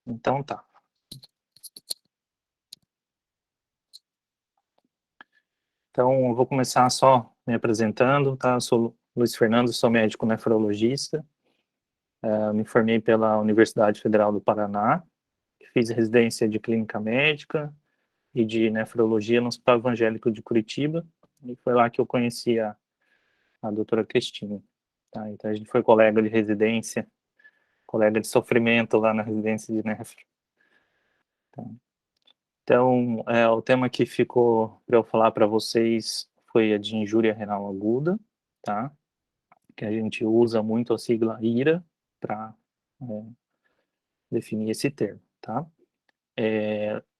Então tá. Então, eu vou começar só me apresentando, tá? Eu sou Luiz Fernando, sou médico nefrologista. Me formei pela Universidade Federal do Paraná, fiz residência de clínica médica e de nefrologia no Hospital Evangélico de Curitiba, e foi lá que eu conheci a doutora Cristina. Tá? Então, a gente foi colega de residência, colega de sofrimento lá na residência de nefro. Tá? Então, o tema que ficou para eu falar para vocês foi a de injúria renal aguda, tá? Que a gente usa muito a sigla IRA para definir esse termo, tá?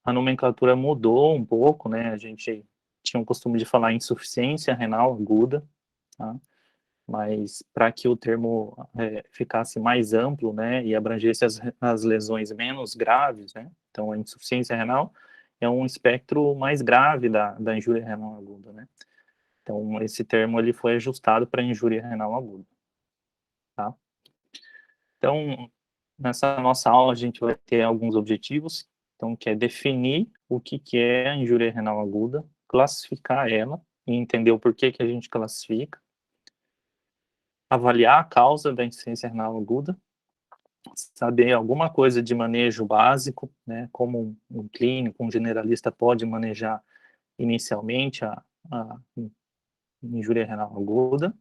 A nomenclatura mudou um pouco, né? A gente tinha o costume de falar insuficiência renal aguda, tá? Mas para que o termo ficasse mais amplo, né, e abrangesse as lesões menos graves, né? Então, a insuficiência renal é um espectro mais grave da injúria renal aguda, né? Então, esse termo ele foi ajustado para injúria renal aguda, tá? Então, nessa nossa aula a gente vai ter alguns objetivos, então, que é definir o que é a injúria renal aguda, classificar ela e entender o porquê que a gente classifica, avaliar a causa da insuficiência renal aguda, saber alguma coisa de manejo básico, né, como um clínico, um generalista pode manejar inicialmente a injúria renal aguda,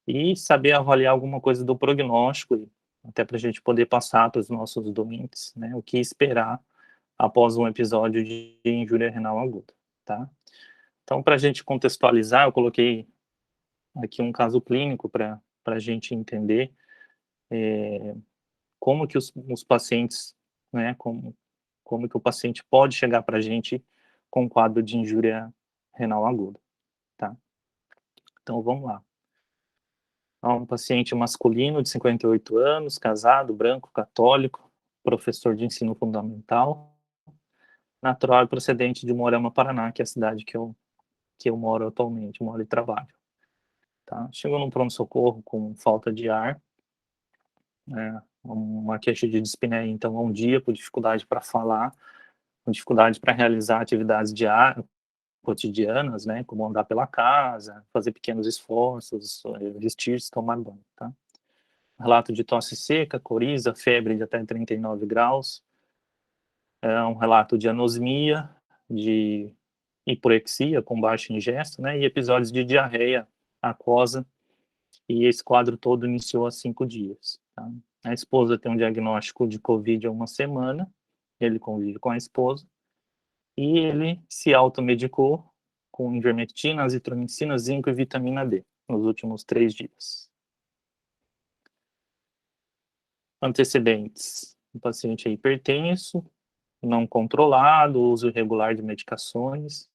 e saber avaliar alguma coisa do prognóstico, até para a gente poder passar para os nossos doentes, né, o que esperar após um episódio de injúria renal aguda, tá? Então, para a gente contextualizar, eu coloquei aqui um caso clínico para a gente entender como que os pacientes, né, como que o paciente pode chegar para a gente com um quadro de injúria renal aguda, tá? Então, vamos lá. Um paciente masculino de 58 anos, casado, branco, católico, professor de ensino fundamental, natural e procedente de Moarama, Paraná, que é a cidade que eu moro atualmente, moro e trabalho. Tá? Chegou num pronto-socorro com falta de ar, uma queixa de dispneia, então, há um dia, com dificuldade para falar, com dificuldade para realizar atividades cotidianas, né, como andar pela casa, fazer pequenos esforços, vestir-se, tomar banho, tá? Relato de tosse seca, coriza, febre de até 39 graus, um relato de anosmia, de hiporexia com baixo ingesto, né, e episódios de diarreia aquosa, e esse quadro todo iniciou há 5 dias. Tá? A esposa tem um diagnóstico de Covid há uma semana, ele convive com a esposa, e ele se automedicou com ivermectina, azitromicina, zinco e vitamina D nos últimos 3 dias. Antecedentes: o paciente é hipertenso, não controlado, uso irregular de medicações,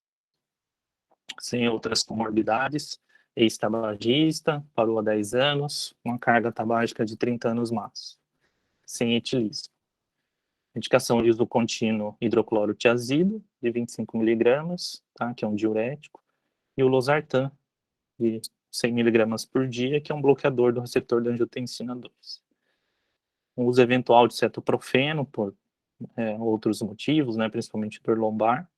sem outras comorbidades, ex-tabagista, parou há 10 anos, uma carga tabágica de 30 anos mais, sem etilismo. Medicação de uso contínuo hidroclorotiazido, de 25 miligramas, tá, que é um diurético, e o losartan, de 100 miligramas por dia, que é um bloqueador do receptor da angiotensina 2. O uso eventual de cetoprofeno por outros motivos, né, principalmente dor lombar,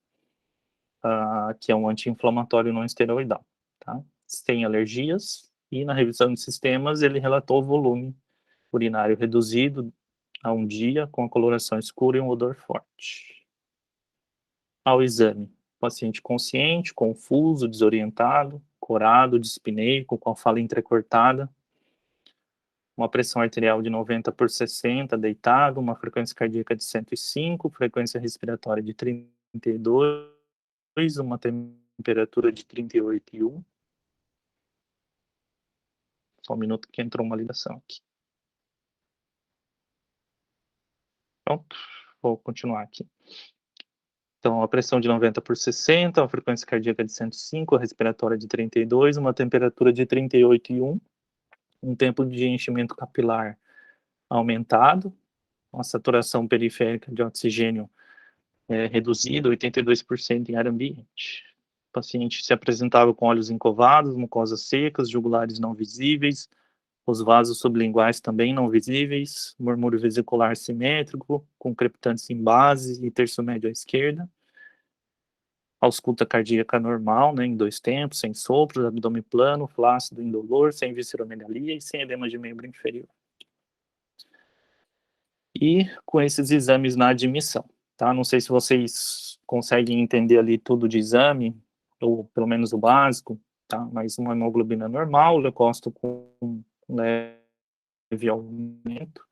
que é um anti-inflamatório não esteroidal, tá? Sem alergias, e na revisão de sistemas ele relatou volume urinário reduzido a um dia, com a coloração escura e um odor forte. Ao exame: paciente consciente, confuso, desorientado, corado, dispneico, com a fala entrecortada, uma pressão arterial de 90 por 60, deitado, uma frequência cardíaca de 105, frequência respiratória de 32, uma temperatura de 38,1. Só um minuto que entrou uma ligação aqui. Pronto, vou continuar aqui. Então, a pressão de 90 por 60, a frequência cardíaca de 105, a respiratória de 32, uma temperatura de 38,1, um tempo de enchimento capilar aumentado, uma saturação periférica de oxigênio reduzida, 82% em ar ambiente. O paciente se apresentava com olhos encovados, mucosas secas, jugulares não visíveis, Os vasos sublinguais também não visíveis, murmúrio vesicular simétrico, com crepitantes em base e terço médio à esquerda. Ausculta cardíaca normal, né, em 2 tempos, sem sopros, abdômen plano, flácido, indolor, sem visceromegalia e sem edema de membro inferior. E com esses exames na admissão, tá? Não sei se vocês conseguem entender ali tudo de exame, ou pelo menos o básico, tá? Mas uma hemoglobina normal, leucócito com leve aumento,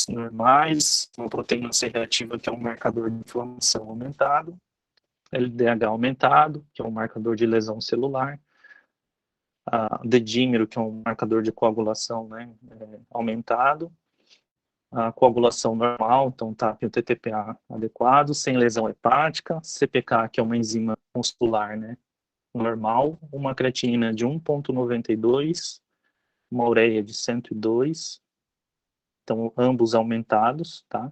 normais, uma proteína C reativa, que é um marcador de inflamação aumentado, LDH aumentado, que é um marcador de lesão celular, a dedímero, que é um marcador de coagulação, né, aumentado, a coagulação normal, então TAP e o TTPA adequado, sem lesão hepática, CPK, que é uma enzima muscular, né, normal, uma creatinina de 1,92, uma ureia de 102, então ambos aumentados, tá?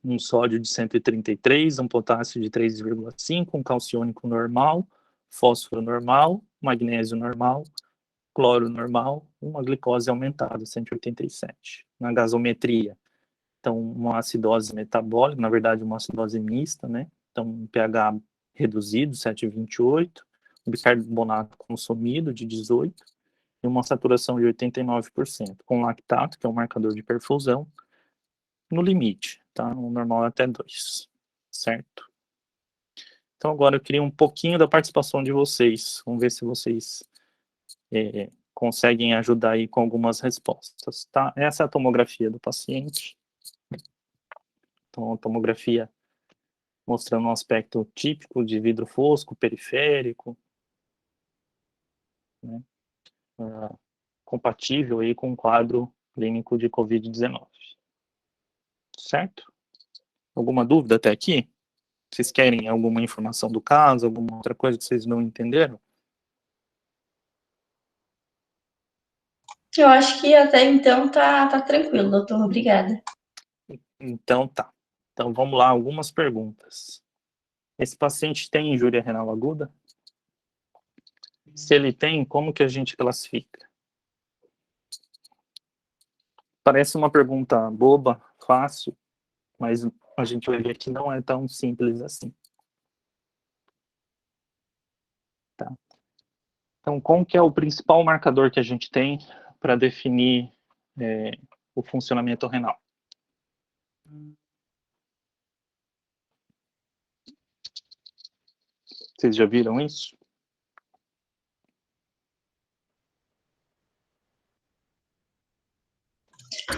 Um sódio de 133, um potássio de 3,5, um calciônico normal, fósforo normal, magnésio normal, cloro normal, uma glicose aumentada, 187. Na gasometria, então uma acidose metabólica, na verdade uma acidose mista, né? Então um pH reduzido, 7,28, um bicarbonato consumido de 18, e uma saturação de 89%, com lactato, que é um marcador de perfusão, no limite, tá? O normal é até 2, certo? Então agora eu queria um pouquinho da participação de vocês. Vamos ver se vocês conseguem ajudar aí com algumas respostas, tá? Essa é a tomografia do paciente. Então a tomografia mostrando um aspecto típico de vidro fosco, periférico, né? Compatível aí com o quadro clínico de Covid-19. Certo? Alguma dúvida até aqui? Vocês querem alguma informação do caso, alguma outra coisa que vocês não entenderam? Eu acho que até então tá tranquilo, doutor. Obrigada. Então tá. Então vamos lá, algumas perguntas. Esse paciente tem injúria renal aguda? Se ele tem, como que a gente classifica? Parece uma pergunta boba, fácil, mas a gente vai ver que não é tão simples assim. Tá? Então, como que é o principal marcador que a gente tem para definir o funcionamento renal? Vocês já viram isso?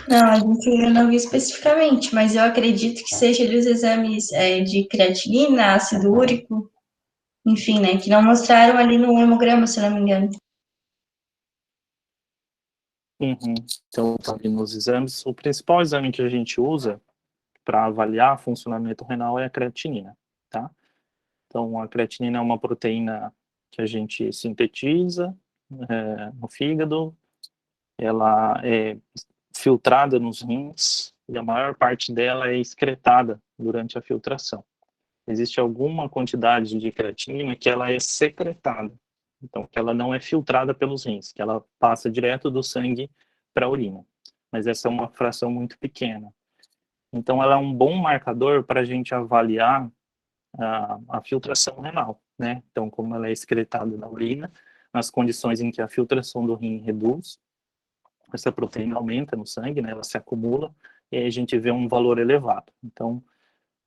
Não, a gente não viu especificamente, mas eu acredito que seja ali os exames de creatinina, ácido úrico, enfim, né, que não mostraram ali no hemograma, se não me engano. Uhum. Então, tá ali nos exames. O principal exame que a gente usa para avaliar funcionamento renal é a creatinina, tá? Então, a creatinina é uma proteína que a gente sintetiza no fígado, ela é filtrada nos rins e a maior parte dela é excretada durante a filtração. Existe alguma quantidade de creatinina que ela é secretada, então que ela não é filtrada pelos rins, que ela passa direto do sangue para a urina. Mas essa é uma fração muito pequena. Então, ela é um bom marcador para a gente avaliar a filtração renal, né? Então, como ela é excretada na urina, nas condições em que a filtração do rim reduz, essa proteína aumenta no sangue, né? Ela se acumula e aí a gente vê um valor elevado. Então,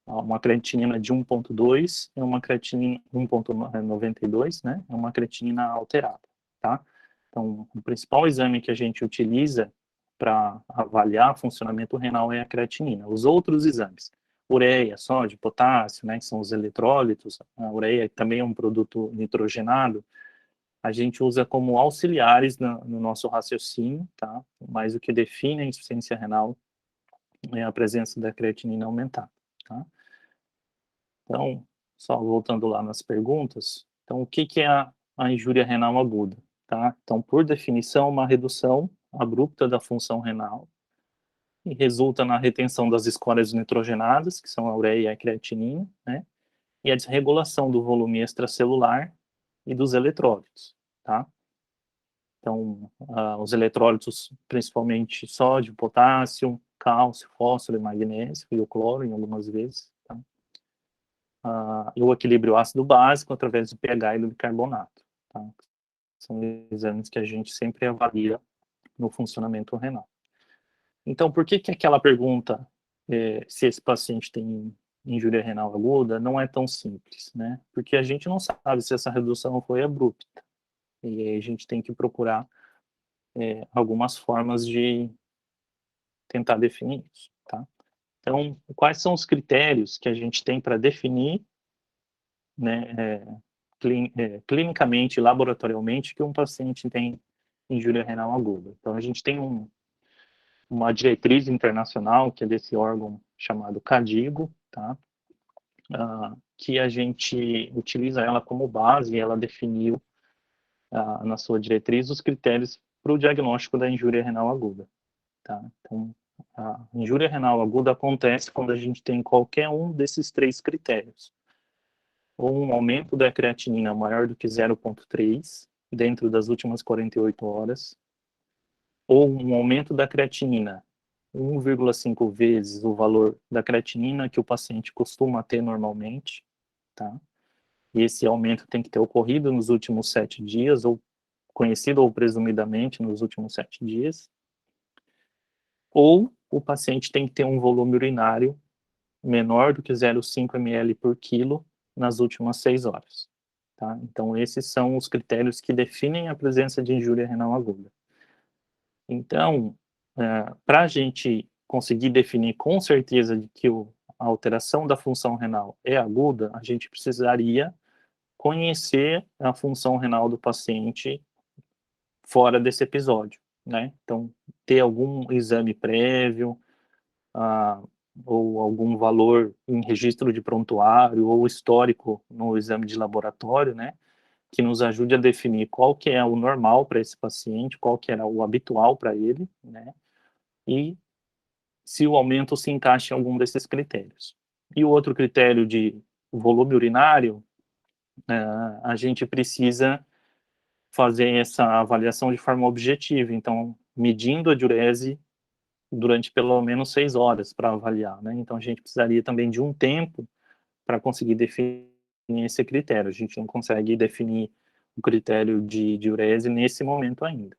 uma creatinina de 1,2 é uma creatinina 1,92, né? É uma creatinina alterada, tá? Então, o principal exame que a gente utiliza para avaliar funcionamento renal é a creatinina. Os outros exames, ureia, sódio, potássio, né, que são os eletrólitos, a ureia também é um produto nitrogenado, a gente usa como auxiliares no nosso raciocínio, tá? Mas o que define a insuficiência renal é a presença da creatinina aumentada, tá? Então, só voltando lá nas perguntas, então o que é a injúria renal aguda? Tá? Então, por definição, uma redução abrupta da função renal e resulta na retenção das escórias nitrogenadas, que são a ureia e a creatinina, né? E a desregulação do volume extracelular e dos eletrólitos, tá? Então, os eletrólitos, principalmente sódio, potássio, cálcio, fósforo e magnésio, e o cloro em algumas vezes, tá? E o equilíbrio ácido básico através do pH e do bicarbonato, tá? São exames que a gente sempre avalia no funcionamento renal. Então, por que aquela pergunta, se esse paciente tem injúria renal aguda, não é tão simples, né? Porque a gente não sabe se essa redução foi abrupta. E aí a gente tem que procurar algumas formas de tentar definir isso, tá? Então, quais são os critérios que a gente tem para definir, né, clinicamente, laboratorialmente, que um paciente tem injúria renal aguda? Então, a gente tem uma diretriz internacional, que é desse órgão chamado CADIGO, tá? Que a gente utiliza ela como base, e ela definiu na sua diretriz os critérios para o diagnóstico da injúria renal aguda, tá? Então, a injúria renal aguda acontece quando a gente tem qualquer um desses 3 critérios. Ou um aumento da creatinina maior do que 0,3 dentro das últimas 48 horas, ou um aumento da creatinina 1,5 vezes o valor da creatinina que o paciente costuma ter normalmente, tá? E esse aumento tem que ter ocorrido nos últimos 7 dias, ou conhecido ou presumidamente nos últimos 7 dias. Ou o paciente tem que ter um volume urinário menor do que 0,5 ml por quilo nas últimas 6 horas. Tá? Então, esses são os critérios que definem a presença de injúria renal aguda. Então, para a gente conseguir definir com certeza de que a alteração da função renal é aguda, a gente precisaria conhecer a função renal do paciente fora desse episódio, né? Então, ter algum exame prévio, ou algum valor em registro de prontuário ou histórico no exame de laboratório, né? Que nos ajude a definir qual que é o normal para esse paciente, qual que era o habitual para ele, né? E se o aumento se encaixa em algum desses critérios. E o outro critério de volume urinário, a gente precisa fazer essa avaliação de forma objetiva, então, medindo a diurese durante pelo menos 6 horas para avaliar, né? Então, a gente precisaria também de um tempo para conseguir definir esse critério. A gente não consegue definir o critério de diurese nesse momento ainda.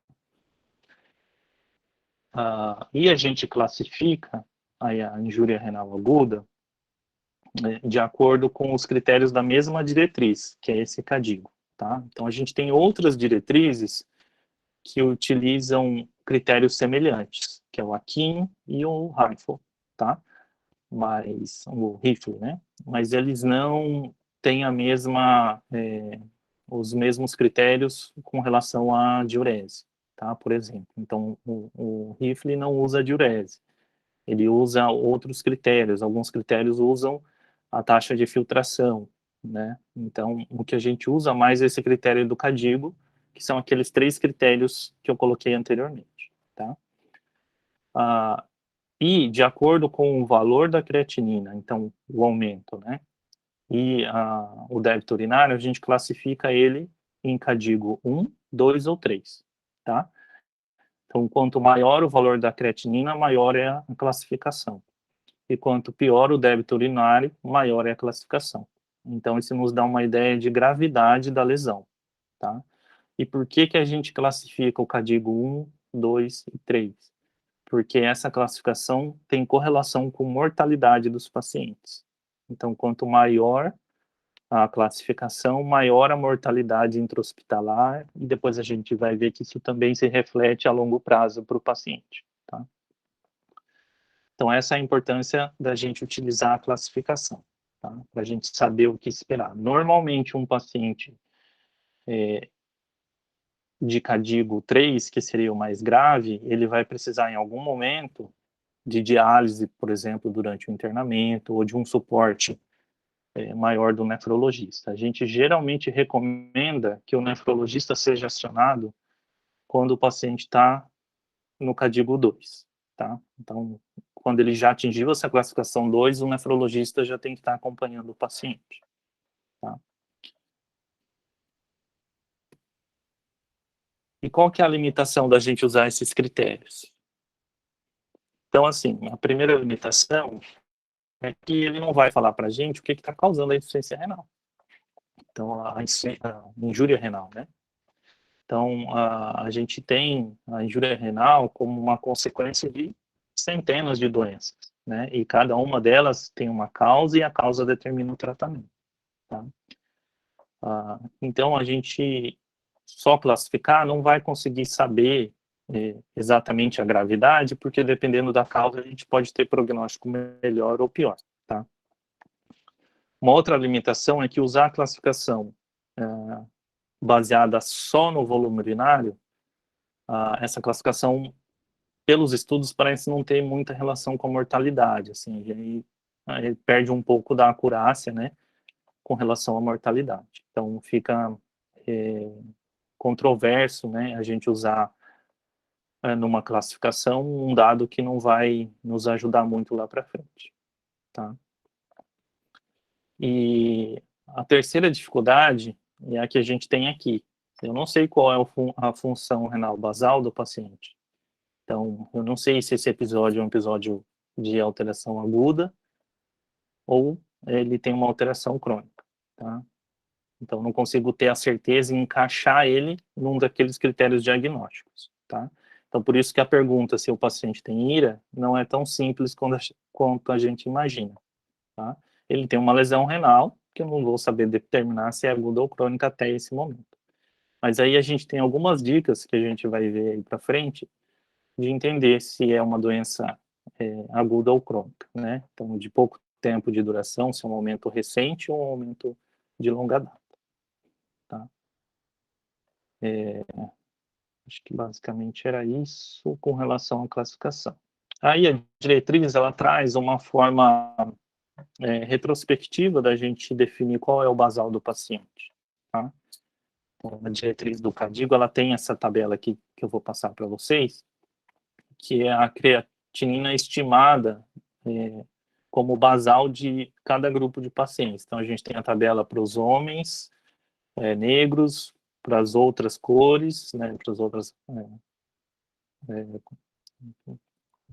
E a gente classifica a injúria renal aguda, né, de acordo com os critérios da mesma diretriz, que é esse CADIGO, tá? Então, a gente tem outras diretrizes que utilizam critérios semelhantes, que é o AKIN e o RIFLE, tá? Mas, o RIFLE, né? Mas eles não têm os mesmos critérios com relação à diurese, tá? Por exemplo. Então, o RIFLE não usa diurese, ele usa outros critérios, alguns critérios usam a taxa de filtração, né? Então, o que a gente usa mais é esse critério do CADIGO, que são aqueles 3 critérios que eu coloquei anteriormente, tá? E, de acordo com o valor da creatinina, então, o aumento, né? E o débito urinário, a gente classifica ele em CADIGO 1, 2 ou 3, tá? Então, quanto maior o valor da creatinina, maior é a classificação. E quanto pior o débito urinário, maior é a classificação. Então, isso nos dá uma ideia de gravidade da lesão, tá? E por que a gente classifica o CADIGO 1, 2 e 3? Porque essa classificação tem correlação com mortalidade dos pacientes. Então, quanto maior a classificação, maior a mortalidade intra-hospitalar, e depois a gente vai ver que isso também se reflete a longo prazo para o paciente, tá? Então, essa é a importância da gente utilizar a classificação, tá? Para a gente saber o que esperar. Normalmente, um paciente de CADIGO 3, que seria o mais grave, ele vai precisar, em algum momento, de diálise, por exemplo, durante o internamento, ou de um suporte maior do nefrologista. A gente geralmente recomenda que o nefrologista seja acionado quando o paciente está no CADIGO 2, tá? Então, quando ele já atingiu essa classificação 2, o nefrologista já tem que estar acompanhando o paciente, tá? E qual que é a limitação da gente usar esses critérios? Então, assim, a primeira limitação é que ele não vai falar para a gente o que está causando a insuficiência renal. Então, a injúria renal, né? Então, a gente tem a injúria renal como uma consequência de centenas de doenças, né? E cada uma delas tem uma causa e a causa determina o tratamento, tá? Então, a gente só classificar não vai conseguir saber exatamente a gravidade, porque dependendo da causa a gente pode ter prognóstico melhor ou pior, tá? Uma outra limitação é que usar a classificação baseada só no volume urinário, essa classificação, pelos estudos, parece não ter muita relação com a mortalidade, assim, aí perde um pouco da acurácia, né, com relação à mortalidade. Então, fica controverso, né, a gente usar numa classificação um dado que não vai nos ajudar muito lá para frente, tá? E a terceira dificuldade é a que a gente tem aqui. Eu não sei qual é a função renal basal do paciente. Então, eu não sei se esse episódio é um episódio de alteração aguda ou ele tem uma alteração crônica, tá? Então, não consigo ter a certeza e encaixar ele num daqueles critérios diagnósticos, tá? Então, por isso que a pergunta se o paciente tem IRA não é tão simples quanto a gente imagina, tá? Ele tem uma lesão renal, que eu não vou saber determinar se é aguda ou crônica até esse momento. Mas aí a gente tem algumas dicas que a gente vai ver aí para frente de entender se é uma doença aguda ou crônica, né? Então, de pouco tempo de duração, se é um aumento recente ou um aumento de longa data, tá? Acho que basicamente era isso com relação à classificação. Aí a diretriz, ela traz uma forma retrospectiva da gente definir qual é o basal do paciente, tá? Então, a diretriz do CADIGO, ela tem essa tabela aqui que eu vou passar para vocês, que é a creatinina estimada como basal de cada grupo de pacientes. Então, a gente tem a tabela para os homens negros, para as outras cores, né, para as outras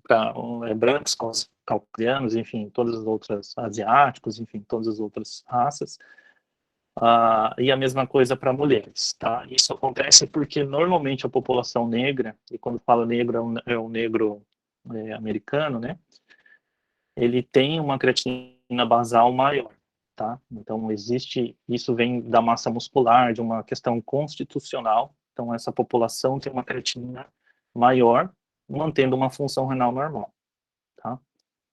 para brancos, caucasianos, enfim, todas as outras asiáticos, enfim, todas as outras raças. E a mesma coisa para mulheres, tá? Isso acontece porque normalmente a população negra, e quando fala negro é o negro americano, né? Ele tem uma creatinina basal maior, tá? Então isso vem da massa muscular, de uma questão constitucional. Então essa população tem uma creatinina maior, mantendo uma função renal normal, tá?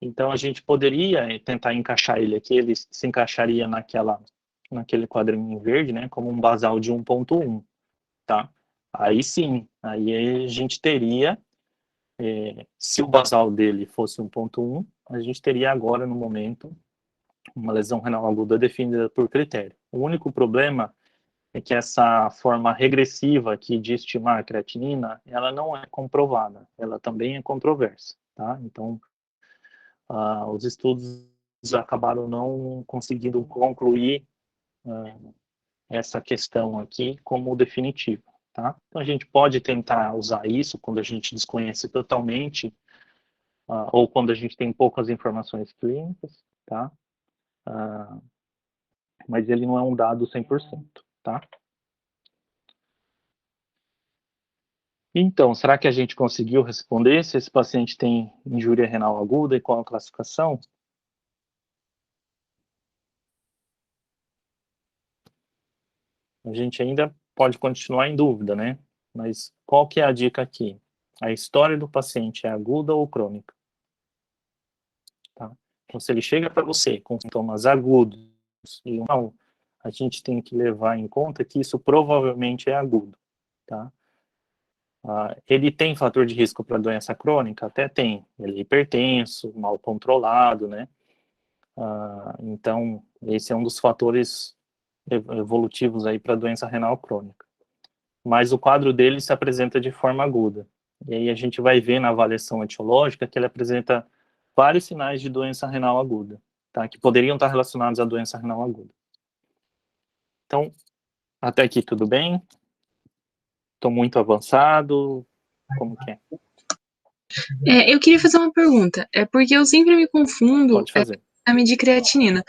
Então a gente poderia tentar encaixar ele aqui, ele se encaixaria naquele quadrinho em verde, né, como um basal de 1,1, tá? Aí sim, aí a gente teria, se o basal dele fosse 1,1, a gente teria agora, no momento, uma lesão renal aguda definida por critério. O único problema é que essa forma regressiva aqui de estimar a creatinina, ela não é comprovada, ela também é controversa, tá? Então, os estudos acabaram não conseguindo concluir essa questão aqui como definitiva, tá? Então a gente pode tentar usar isso quando a gente desconhece totalmente ou quando a gente tem poucas informações clínicas, tá? Mas ele não é um dado 100%, tá? Então, será que a gente conseguiu responder se esse paciente tem injúria renal aguda e qual a classificação? A gente ainda pode continuar em dúvida, né? Mas qual que é a dica aqui? A história do paciente é aguda ou crônica? Tá? Então, se ele chega para você com sintomas agudos e não, a gente tem que levar em conta que isso provavelmente é agudo, tá? Ele tem fator de risco para doença crônica? Até tem. Ele é hipertenso, mal controlado, né? Então, esse é um dos fatores evolutivos aí para doença renal crônica. Mas o quadro dele se apresenta de forma aguda. E aí a gente vai ver na avaliação etiológica que ele apresenta vários sinais de doença renal aguda, tá? Que poderiam estar relacionados à doença renal aguda. Então, até aqui tudo bem? Tô muito avançado? Como que é? Eu queria fazer uma pergunta. É porque eu sempre me confundo Pode fazer. com a de creatinina.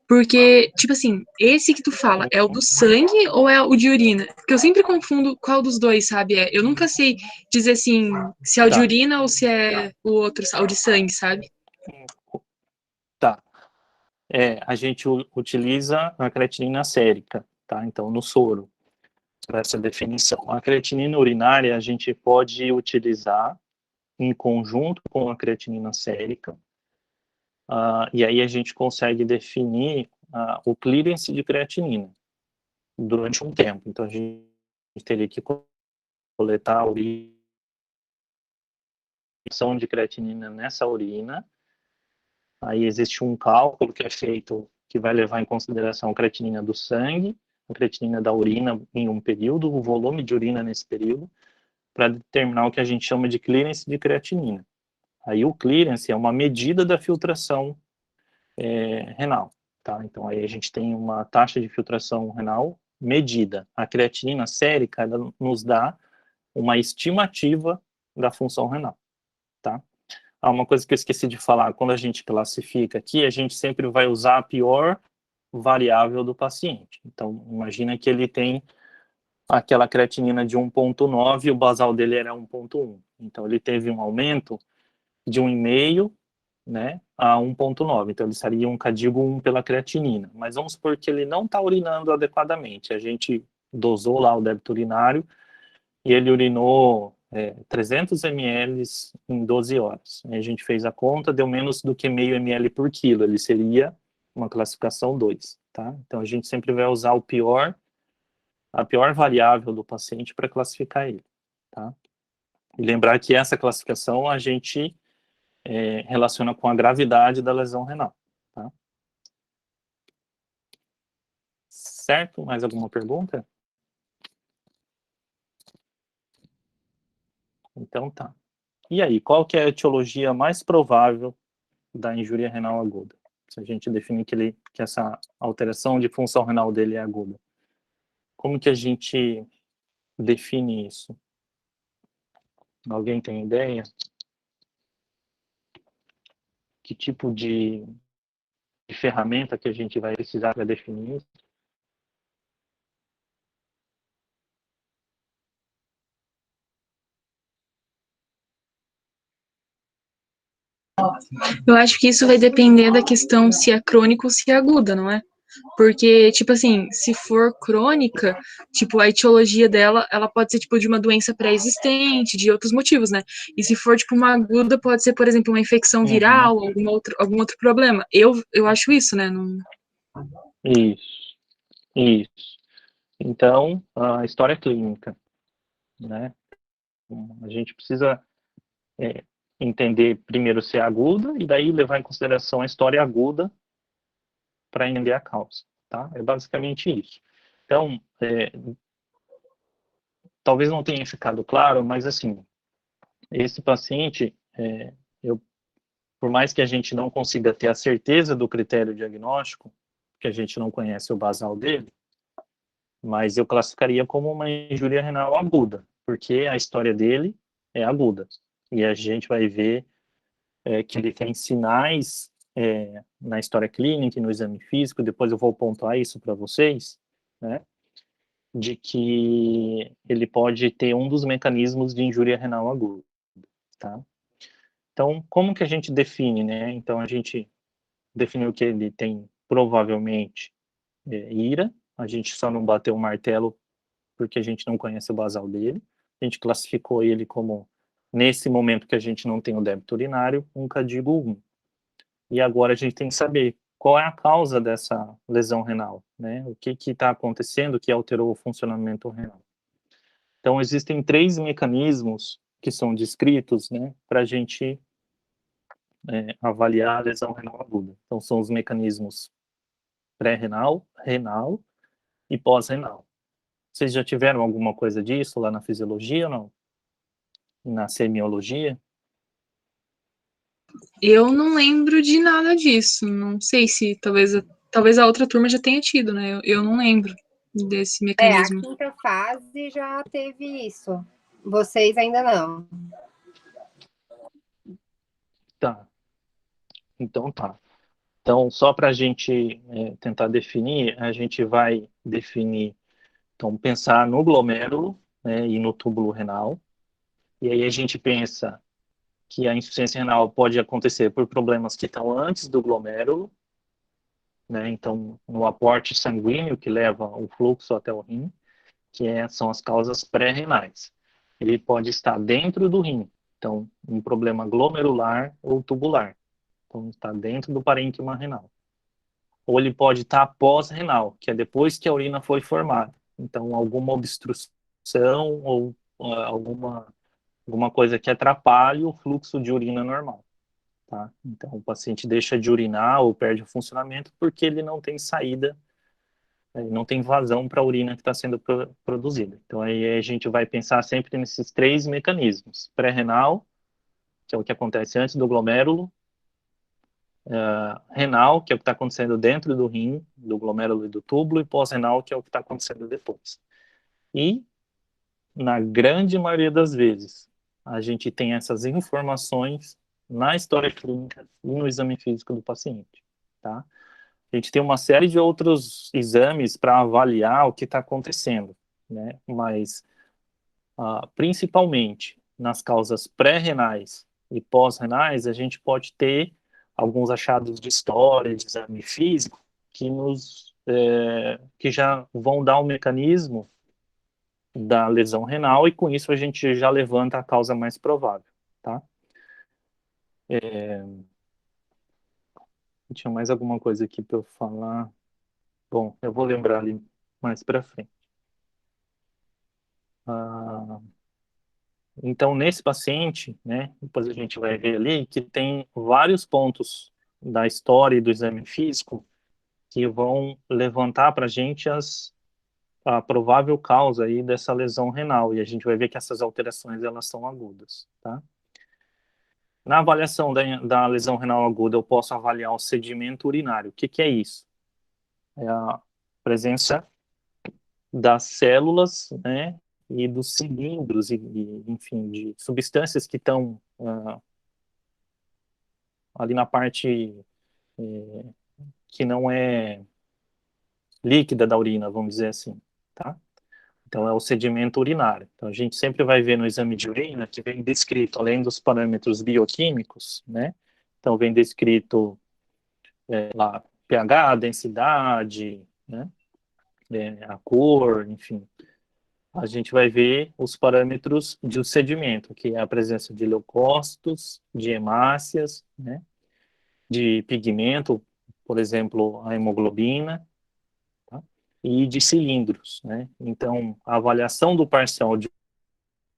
Porque, tipo assim, esse que tu fala é o do sangue ou é o de urina? Porque eu sempre confundo qual dos dois, sabe? Eu nunca sei dizer assim, se é o de Tá. urina ou se é o outro, o de sangue, sabe? Tá. A gente utiliza a creatinina sérica, tá? Então, no soro, para essa definição. A creatinina urinária a gente pode utilizar em conjunto com a creatinina sérica, e aí a gente consegue definir o clearance de creatinina durante um tempo. Então, a gente teria que coletar a urina de creatinina nessa urina. Aí existe um cálculo que é feito que vai levar em consideração a creatinina do sangue, a creatinina da urina em um período, o volume de urina nesse período, para determinar o que a gente chama de clearance de creatinina. Aí o clearance é uma medida da filtração renal, tá? Então aí a gente tem uma taxa de filtração renal medida. A creatinina sérica, ela nos dá uma estimativa da função renal, tá? Uma coisa que eu esqueci de falar, quando a gente classifica aqui, a gente sempre vai usar a pior variável do paciente. Então, imagina que ele tem aquela creatinina de 1,9 e o basal dele era 1,1. Então, ele teve um aumento de 1,5, né, a 1,9. Então, ele estaria um CADIGO 1 pela creatinina. Mas vamos supor que ele não está urinando adequadamente. A gente dosou lá o débito urinário e ele urinou 300 ml em 12 horas. A gente fez a conta, deu menos do que meio ml por quilo. Ele seria uma classificação 2, tá? Então, a gente sempre vai usar a pior variável do paciente para classificar ele, tá? E lembrar que essa classificação a gente relaciona com a gravidade da lesão renal, tá? Certo? Mais alguma pergunta? Então tá. E aí, qual que é a etiologia mais provável da injúria renal aguda? Se a gente definir que essa alteração de função renal dele é aguda. Como que a gente define isso? Alguém tem ideia? Que tipo de ferramenta que a gente vai precisar para definir isso? Eu acho que isso vai depender da questão se é crônico ou se é aguda, não é? Porque, tipo assim, se for crônica, tipo, a etiologia dela, ela pode ser, tipo, de uma doença pré-existente, de outros motivos, né? E se for, tipo, uma aguda, pode ser, por exemplo, uma infecção Uhum. viral, algum outro problema. Eu acho isso, né? Não... Isso, isso. Então, a história clínica, né? A gente precisa entender primeiro se é aguda e daí levar em consideração a história aguda para entender a causa, tá? É basicamente isso. Então, talvez não tenha ficado claro, mas assim, esse paciente, eu, por mais que a gente não consiga ter a certeza do critério diagnóstico, que a gente não conhece o basal dele, mas eu classificaria como uma injúria renal aguda, porque a história dele é aguda. E a gente vai ver que ele tem sinais na história clínica e no exame físico, depois eu vou pontuar isso para vocês, né, de que ele pode ter um dos mecanismos de injúria renal aguda, tá? Então, como que a gente define, né? Então, a gente definiu que ele tem provavelmente IRA, a gente só não bateu o martelo porque a gente não conhece o basal dele, a gente classificou ele como, nesse momento que a gente não tem o débito urinário, um CADIGO 1. E agora a gente tem que saber qual é a causa dessa lesão renal, né? O que está acontecendo que alterou o funcionamento renal. Então, existem 3 mecanismos que são descritos, né, para a gente avaliar a lesão renal aguda. Então, são os mecanismos pré-renal, renal e pós-renal. Vocês já tiveram alguma coisa disso lá na fisiologia ou não? Na semiologia? Eu não lembro de nada disso. Não sei se talvez a outra turma já tenha tido, né? Eu não lembro. desse A mecanismo. quinta fase já teve isso. Vocês ainda não. Tá. Então tá. Então, só para a gente tentar definir, a gente vai definir, então, pensar no glomérulo, né, e no túbulo renal. E aí a gente pensa que a insuficiência renal pode acontecer por problemas que estão antes do glomérulo, né? Então, no aporte sanguíneo que leva o fluxo até o rim, são as causas pré-renais. Ele pode estar dentro do rim, então, um problema glomerular ou tubular. Então, está dentro do parênquima renal. Ou ele pode estar pós-renal, que é depois que a urina foi formada. Então, alguma obstrução ou alguma coisa que atrapalhe o fluxo de urina normal. Tá? Então, o paciente deixa de urinar ou perde o funcionamento porque ele não tem saída, não tem vazão para a urina que está sendo produzida. Então, aí a gente vai pensar sempre nesses três mecanismos: pré-renal, que é o que acontece antes do glomérulo, renal, que é o que está acontecendo dentro do rim, do glomérulo e do túbulo, e pós-renal, que é o que está acontecendo depois. E, na grande maioria das vezes, a gente tem essas informações na história clínica e no exame físico do paciente, tá? A gente tem uma série de outros exames para avaliar o que está acontecendo, né? Mas, principalmente nas causas pré-renais e pós-renais, a gente pode ter alguns achados de história, de exame físico, que já vão dar um mecanismo da lesão renal e com isso a gente já levanta a causa mais provável, tá? Tinha mais alguma coisa aqui para eu falar? Bom, eu vou lembrar ali mais para frente. Ah, então, nesse paciente, né, depois a gente vai ver ali que tem vários pontos da história e do exame físico que vão levantar para a gente a provável causa aí dessa lesão renal, e a gente vai ver que essas alterações, elas são agudas, tá? Na avaliação da lesão renal aguda, eu posso avaliar o sedimento urinário. O que que é isso? É a presença das células, né, e dos cilindros, enfim, de substâncias que estão ali na parte que não é líquida da urina, vamos dizer assim, tá? Então, é o sedimento urinário. Então, a gente sempre vai ver no exame de urina que vem descrito, além dos parâmetros bioquímicos, né? Então, vem descrito lá pH, densidade, né? A cor, enfim. A gente vai ver os parâmetros de sedimento, que é a presença de leucócitos, de hemácias, né? De pigmento, por exemplo, a hemoglobina, tá? E de cilindros, né? Então, a avaliação do parcial de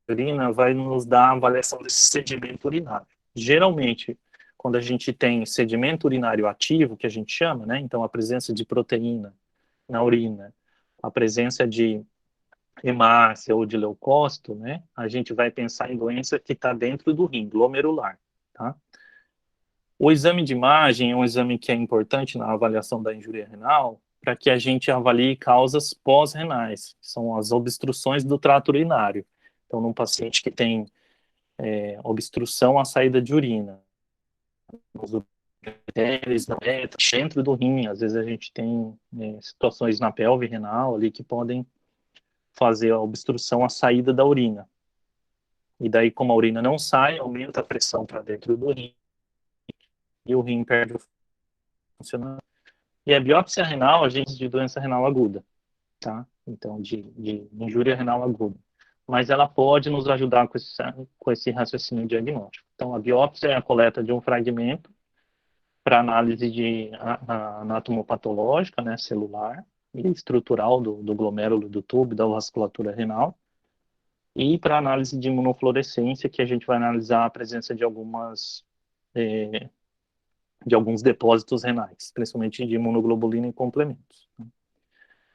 urina vai nos dar a avaliação desse sedimento urinário. Geralmente, quando a gente tem sedimento urinário ativo, que a gente chama, né? Então, a presença de proteína na urina, a presença de hemácia ou de leucócito, né? A gente vai pensar em doença que está dentro do rim, glomerular, tá? O exame de imagem é um exame que é importante na avaliação da injúria renal, para que a gente avalie causas pós-renais, que são as obstruções do trato urinário. Então, num paciente que tem obstrução à saída de urina, nos ureteres, na reta, dentro do rim, às vezes a gente tem situações na pelve renal ali que podem fazer a obstrução à saída da urina. E daí, como a urina não sai, aumenta a pressão para dentro do rim e o rim perde o funcionamento. E a biópsia renal, a gente de doença renal aguda, tá? Então, de injúria renal aguda. Mas ela pode nos ajudar com esse raciocínio diagnóstico. Então, a biópsia é a coleta de um fragmento para análise de anatomopatológica, né, celular e estrutural do glomérulo, do tubo, da vasculatura renal, e para análise de imunofluorescência, que a gente vai analisar a presença de alguns depósitos renais, principalmente de imunoglobulina e complementos.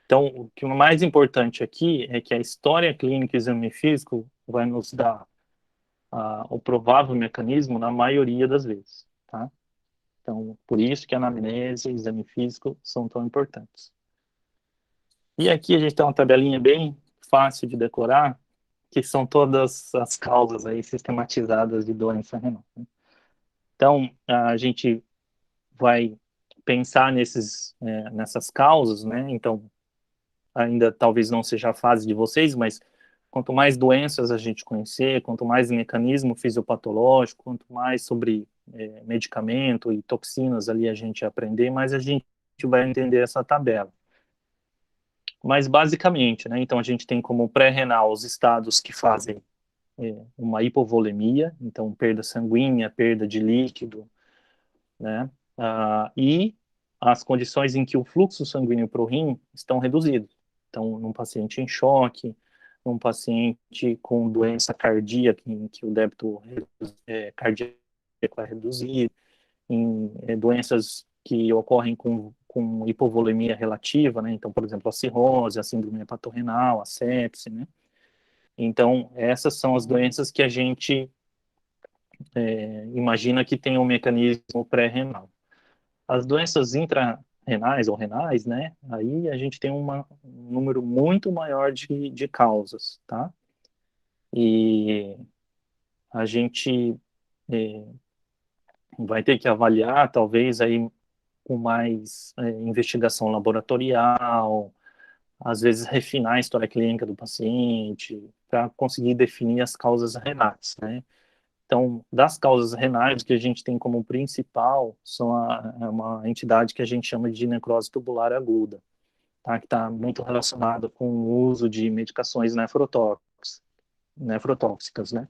Então, o que é mais importante aqui é que a história clínica e exame físico vai nos dar o provável mecanismo na maioria das vezes, tá? Então, por isso que a anamnese e exame físico são tão importantes. E aqui a gente tem uma tabelinha bem fácil de decorar, que são todas as causas aí sistematizadas de doença renal. Então, a gente vai pensar nessas causas, né? Então, ainda talvez não seja a fase de vocês, mas quanto mais doenças a gente conhecer, quanto mais mecanismo fisiopatológico, quanto mais sobre medicamento e toxinas ali a gente aprender, mais a gente vai entender essa tabela. Mas basicamente, né? Então a gente tem como pré-renal os estados que fazem uma hipovolemia, então perda sanguínea, perda de líquido, né? E as condições em que o fluxo sanguíneo para o rim estão reduzidos. Então, num paciente em choque, num paciente com doença cardíaca, em que o débito cardíaco é reduzido, em doenças que ocorrem com hipovolemia relativa, né? Então, por exemplo, a cirrose, a síndrome hepatorenal, a sepse, né? Então, essas são as doenças que a gente imagina que tem um mecanismo pré-renal. As doenças intrarrenais ou renais, né? Aí a gente tem um número muito maior de causas, tá? E a gente é, vai ter que avaliar, talvez, aí com mais investigação laboratorial, às vezes refinar a história clínica do paciente, para conseguir definir as causas renais, né? Então, das causas renais, o que a gente tem como principal é uma entidade que a gente chama de necrose tubular aguda, tá? Que está muito relacionada com o uso de medicações nefrotóxicas, né?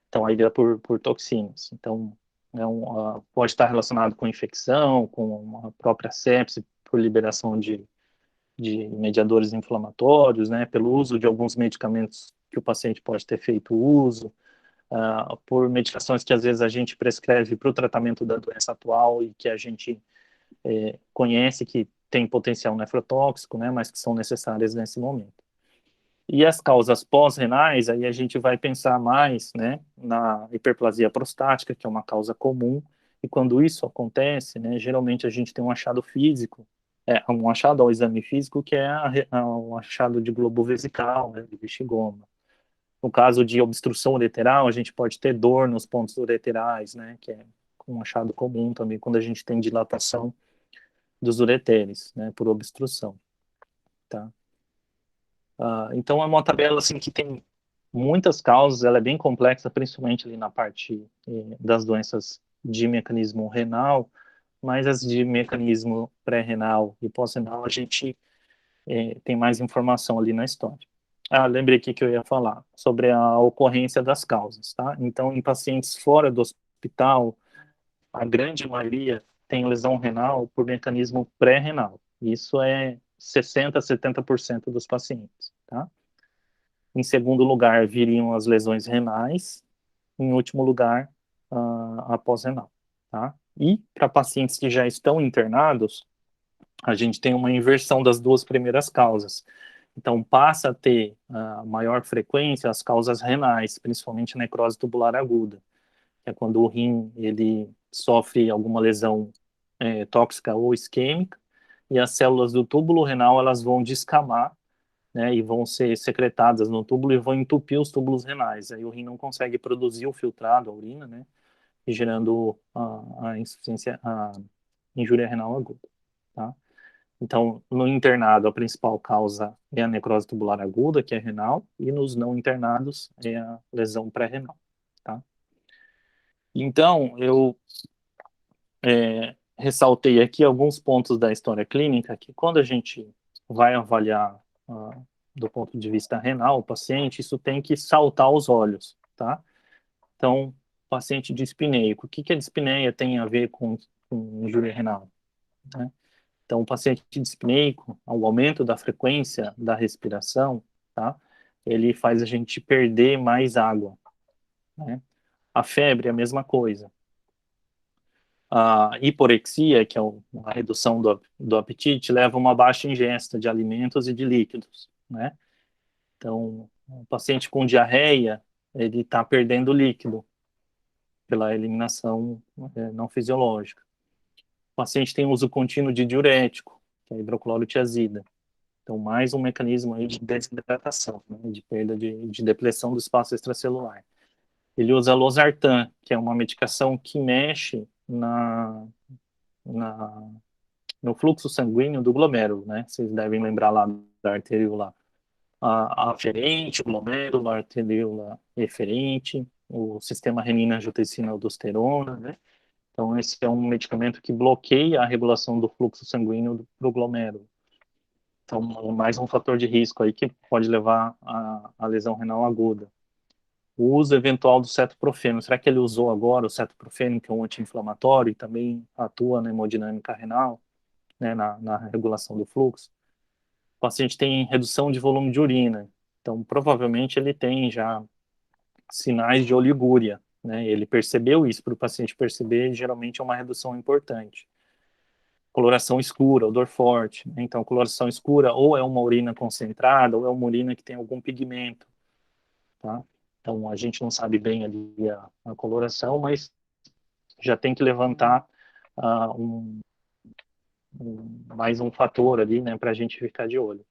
Então, aí é por toxinas. Então, pode estar relacionado com infecção, com a própria sepse, por liberação de mediadores inflamatórios, né? Pelo uso de alguns medicamentos que o paciente pode ter feito uso, por medicações que às vezes a gente prescreve para o tratamento da doença atual e que a gente conhece que tem potencial nefrotóxico, né, mas que são necessárias nesse momento. E as causas pós-renais, aí a gente vai pensar mais, né, na hiperplasia prostática, que é uma causa comum, e quando isso acontece, né, geralmente a gente tem um achado físico, um achado ao exame físico, que é um achado de globo vesical, né, de bexigoma. No caso de obstrução ureteral, a gente pode ter dor nos pontos ureterais, né, que é um achado comum também quando a gente tem dilatação dos ureteres, né, por obstrução, tá? Então é uma tabela assim que tem muitas causas, ela é bem complexa, principalmente ali na parte das doenças de mecanismo renal, mas as de mecanismo pré-renal e pós-renal a gente tem mais informação ali na história. Lembrei aqui que eu ia falar sobre a ocorrência das causas, tá? Então, em pacientes fora do hospital, a grande maioria tem lesão renal por mecanismo pré-renal. Isso é 60 a 70% dos pacientes, tá? Em segundo lugar, viriam as lesões renais. Em último lugar, a pós-renal, tá? E para pacientes que já estão internados, a gente tem uma inversão das duas primeiras causas. Então, passa a ter maior frequência as causas renais, principalmente necrose tubular aguda, que é quando o rim ele sofre alguma lesão tóxica ou isquêmica, e as células do túbulo renal elas vão descamar, né, e vão ser secretadas no túbulo e vão entupir os túbulos renais. Aí o rim não consegue produzir o filtrado, a urina, né, e gerando a insuficiência, a injúria renal aguda, tá? Então, no internado, a principal causa é a necrose tubular aguda, que é renal, e nos não internados é a lesão pré-renal, tá? Então, eu ressaltei aqui alguns pontos da história clínica que quando a gente vai avaliar do ponto de vista renal o paciente, isso tem que saltar aos olhos, tá? Então, paciente dispneico, o que a dispneia tem a ver com injúria renal, né? Então, o paciente dispneico, o aumento da frequência da respiração, tá? Ele faz a gente perder mais água, né? A febre é a mesma coisa. A hiporexia, que é a redução do apetite, leva a uma baixa ingesta de alimentos e de líquidos, né? Então, o paciente com diarreia, ele está perdendo líquido pela eliminação não fisiológica. O paciente tem uso contínuo de diurético, que é a hidroclorotiazida. Então, mais um mecanismo aí de desidratação, né, de perda de depressão do espaço extracelular. Ele usa losartan, que é uma medicação que mexe no fluxo sanguíneo do glomérulo, né? Vocês devem lembrar lá da arteríola aferente, o glomérulo, a arteríola eferente, o sistema renina-angiotensina-aldosterona, né? Então, esse é um medicamento que bloqueia a regulação do fluxo sanguíneo do glomérulo. Então, mais um fator de risco aí que pode levar à lesão renal aguda. O uso eventual do cetoprofeno. Será que ele usou agora o cetoprofeno, que é um anti-inflamatório e também atua na hemodinâmica renal, né, na regulação do fluxo? O paciente tem redução de volume de urina. Então, provavelmente ele tem já sinais de oligúria, né? Ele percebeu isso. Para o paciente perceber, geralmente é uma redução importante. Coloração escura, odor forte, né? Então, coloração escura ou é uma urina concentrada ou é uma urina que tem algum pigmento, tá? Então, a gente não sabe bem ali a coloração, mas já tem que levantar mais um fator ali, né, para a gente ficar de olho.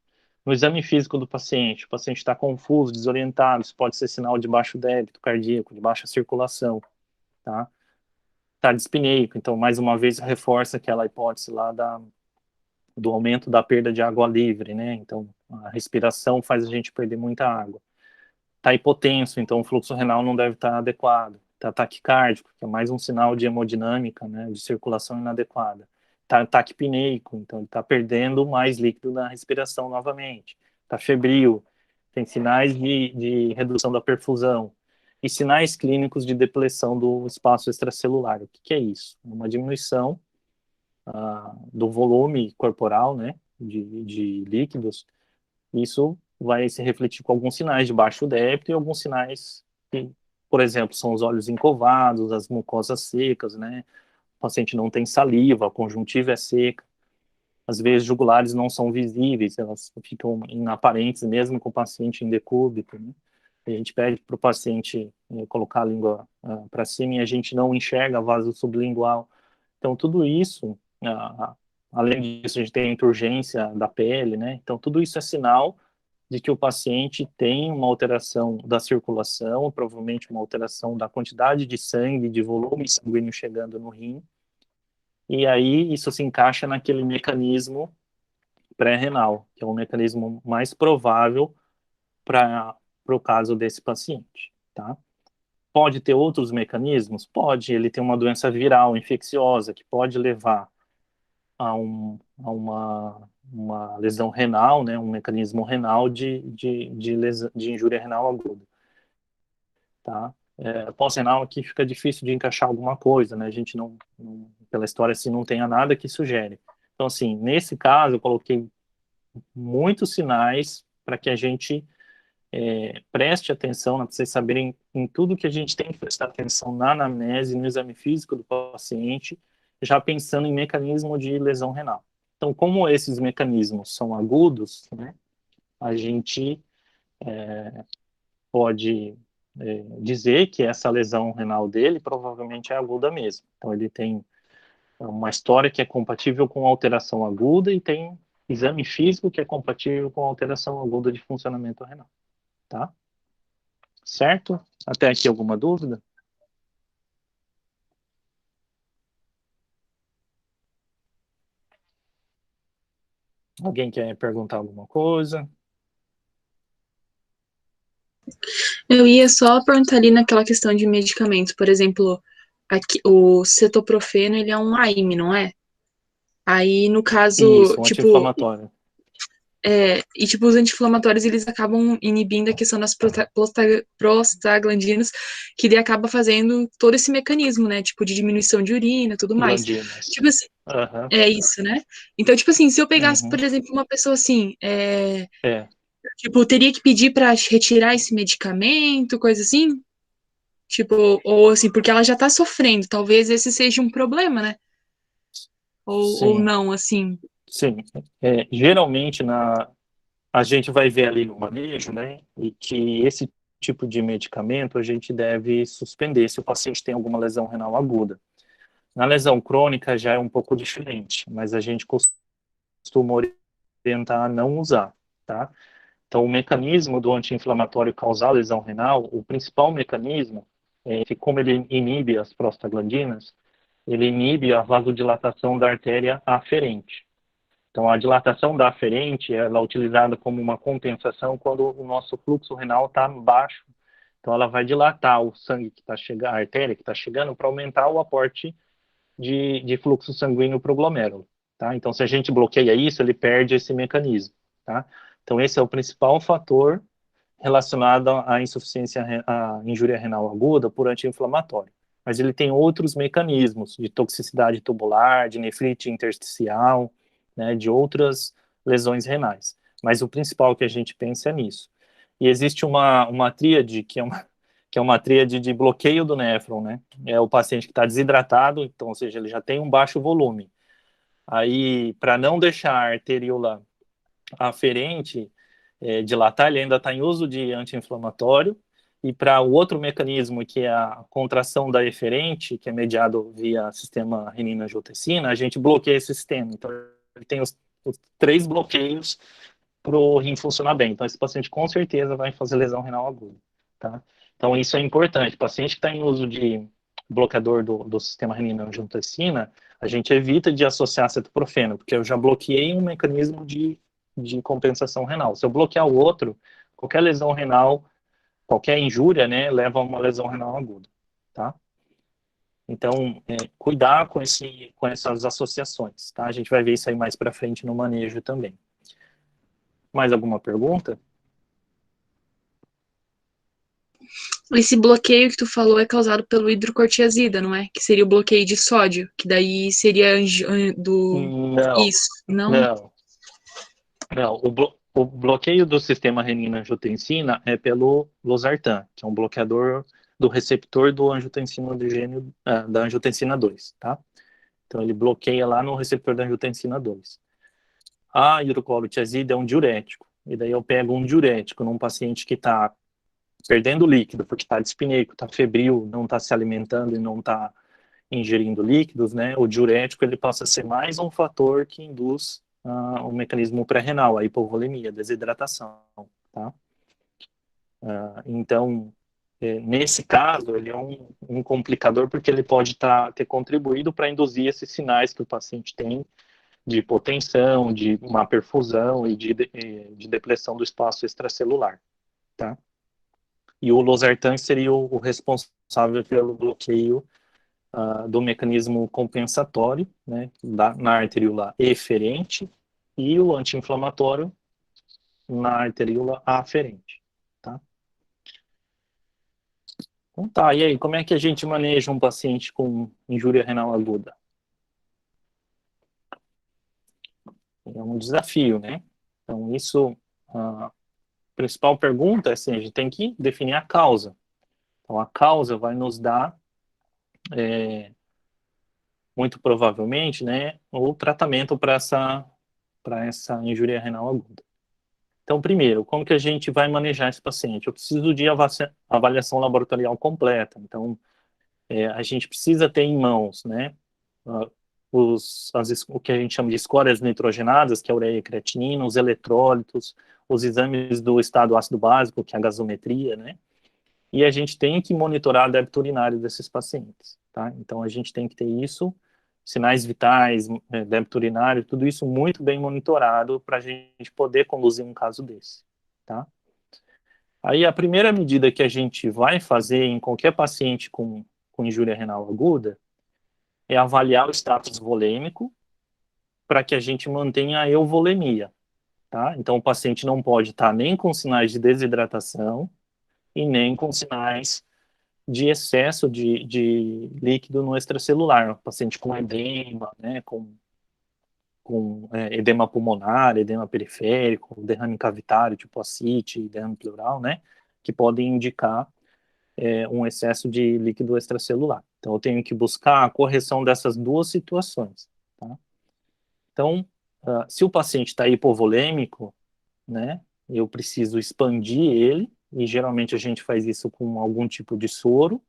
No exame físico do paciente, o paciente está confuso, desorientado, isso pode ser sinal de baixo débito cardíaco, de baixa circulação, tá? Está dispneico, então, mais uma vez, reforça aquela hipótese lá do aumento da perda de água livre, né? Então, a respiração faz a gente perder muita água. Está hipotenso, então o fluxo renal não deve estar adequado. Está taquicárdico, que é mais um sinal de hemodinâmica, né, de circulação inadequada. Está taquipneico, então ele está perdendo mais líquido na respiração novamente. Está febril, tem sinais de redução da perfusão e sinais clínicos de depressão do espaço extracelular. O que é isso? Uma diminuição do volume corporal, né, de líquidos. Isso vai se refletir com alguns sinais de baixo débito e alguns sinais que, por exemplo, são os olhos encovados, as mucosas secas, né? O paciente não tem saliva, a conjuntiva é seca. Às vezes, jugulares não são visíveis, elas ficam inaparentes mesmo com o paciente em decúbito, né? A gente pede para o paciente colocar a língua para cima e a gente não enxerga vaso sublingual. Então, tudo isso, além disso, a gente tem a interurgência da pele, né? Então, tudo isso é sinal de que o paciente tem uma alteração da circulação, provavelmente uma alteração da quantidade de sangue, de volume sanguíneo chegando no rim, e aí isso se encaixa naquele mecanismo pré-renal, que é o mecanismo mais provável para o caso desse paciente, tá? Pode ter outros mecanismos? Pode, ele tem uma doença viral infecciosa que pode levar a uma lesão renal, né, um mecanismo renal de injúria renal aguda, tá? Pós-renal aqui fica difícil de encaixar alguma coisa, né? A gente não, pela história assim, não tenha nada que sugere. Então, assim, nesse caso, eu coloquei muitos sinais para que a gente preste atenção, né, para vocês saberem em tudo que a gente tem que prestar atenção na anamnese, no exame físico do paciente, já pensando em mecanismo de lesão renal. Então, como esses mecanismos são agudos, né, a gente pode dizer que essa lesão renal dele provavelmente é aguda mesmo. Então, ele tem uma história que é compatível com alteração aguda e tem exame físico que é compatível com alteração aguda de funcionamento renal, tá? Certo? Até aqui alguma dúvida? Alguém quer perguntar alguma coisa? Eu ia só perguntar ali naquela questão de medicamentos. Por exemplo, aqui, o cetoprofeno, ele é um AIM, não é? Aí, no caso, Isso, um tipo, anti-inflamatório. e tipo, os anti-inflamatórios, eles acabam inibindo a questão das prostaglandinas, que daí acaba fazendo todo esse mecanismo, né? Tipo, de diminuição de urina e tudo mais. Glandinas. Tipo assim, Aham. é isso, né? Então, tipo assim, se eu pegasse, por Uhum. exemplo, uma pessoa assim, É. tipo, teria que pedir pra retirar esse medicamento, coisa assim? Tipo, ou assim, porque ela já tá sofrendo, talvez esse seja um problema, né? Ou Sim, não, assim. sim. Geralmente a gente vai ver ali no manejo, né, e que esse tipo de medicamento a gente deve suspender se o paciente tem alguma lesão renal aguda. Na lesão crônica já é um pouco diferente, mas a gente costuma orientar a não usar, tá? Então, o mecanismo do anti-inflamatório causar lesão renal, o principal mecanismo é que, como ele inibe as prostaglandinas, ele inibe a vasodilatação da artéria aferente. Então, a dilatação da aferente ela é utilizada como uma compensação quando o nosso fluxo renal está baixo. Então, ela vai dilatar o sangue que está chegando, a artéria que está chegando, para aumentar o aporte de fluxo sanguíneo para o glomérulo. Tá? Então, se a gente bloqueia isso, ele perde esse mecanismo. Tá? Então, esse é o principal fator relacionado à insuficiência, à injúria renal aguda por anti-inflamatório. Mas ele tem outros mecanismos de toxicidade tubular, de nefrite intersticial, né, de outras lesões renais. Mas o principal que a gente pensa é nisso. E existe uma tríade, que é uma tríade de bloqueio do néfron, né? É o paciente que está desidratado, então, ou seja, ele já tem um baixo volume. Aí, para não deixar a arteríola aferente dilatar, ele ainda está em uso de anti-inflamatório, e para o outro mecanismo, que é a contração da eferente, que é mediado via sistema renina-angiotensina, a gente bloqueia esse sistema. Então, ele tem os 3 bloqueios para o rim funcionar bem. Então, esse paciente com certeza vai fazer lesão renal aguda, tá? Então, isso é importante. O paciente que está em uso de bloqueador do sistema renina-angiotensina, a gente evita de associar cetoprofeno, porque eu já bloqueei um mecanismo de compensação renal. Se eu bloquear o outro, qualquer lesão renal, qualquer injúria, né, leva a uma lesão renal aguda, tá? Então, cuidar com essas associações, tá? A gente vai ver isso aí mais para frente no manejo também. Mais alguma pergunta? Esse bloqueio que tu falou é causado pelo hidrocortiazida, não é? Que seria o bloqueio de sódio, que daí seria do... Não, Isso, não? não. Não, o bloqueio do sistema renina-angiotensina é pelo losartan, que é um bloqueador do receptor do angiotensina da angiotensina 2, tá? Então ele bloqueia lá no receptor da angiotensina 2. A hidroclorotiazida é um diurético, e daí eu pego um diurético num paciente que está perdendo líquido, porque está dispineico, está febril, não está se alimentando e não está ingerindo líquidos, né? O diurético ele passa a ser mais um fator que induz o mecanismo pré-renal, a hipovolemia, a desidratação, tá? Então, nesse caso, ele é um complicador porque ele pode ter contribuído para induzir esses sinais que o paciente tem de hipotensão, de má perfusão e de depressão do espaço extracelular, tá? E o losartan seria o responsável pelo bloqueio do mecanismo compensatório, né, na arteríola eferente, e o anti-inflamatório na arteríola aferente, tá? Então tá, e aí, como é que a gente maneja um paciente com injúria renal aguda? É um desafio, né? Então isso, a principal pergunta é assim, a gente tem que definir a causa. Então a causa vai nos dar, muito provavelmente, né, o tratamento para essa injúria renal aguda. Então, primeiro, como que a gente vai manejar esse paciente? Eu preciso de avaliação laboratorial completa. Então, a gente precisa ter em mãos, né, o que a gente chama de escórias nitrogenadas, que é a ureia e creatinina, os eletrólitos, os exames do estado ácido básico, que é a gasometria, né? E a gente tem que monitorar a débito urinário desses pacientes, tá? Então, a gente tem que ter isso, sinais vitais, débito urinário, tudo isso muito bem monitorado para a gente poder conduzir um caso desse, tá? Aí, a primeira medida que a gente vai fazer em qualquer paciente com injúria renal aguda é avaliar o status volêmico para que a gente mantenha a euvolemia, tá? Então, o paciente não pode estar nem com sinais de desidratação e nem com sinais de excesso de líquido no extracelular, paciente com edema, né, com edema pulmonar, edema periférico, derrame cavitário, tipo ascite, derrame pleural, né, que podem indicar um excesso de líquido extracelular. Então, eu tenho que buscar a correção dessas duas situações, tá? Então, se o paciente está hipovolêmico, né, eu preciso expandir ele, e geralmente a gente faz isso com algum tipo de soro,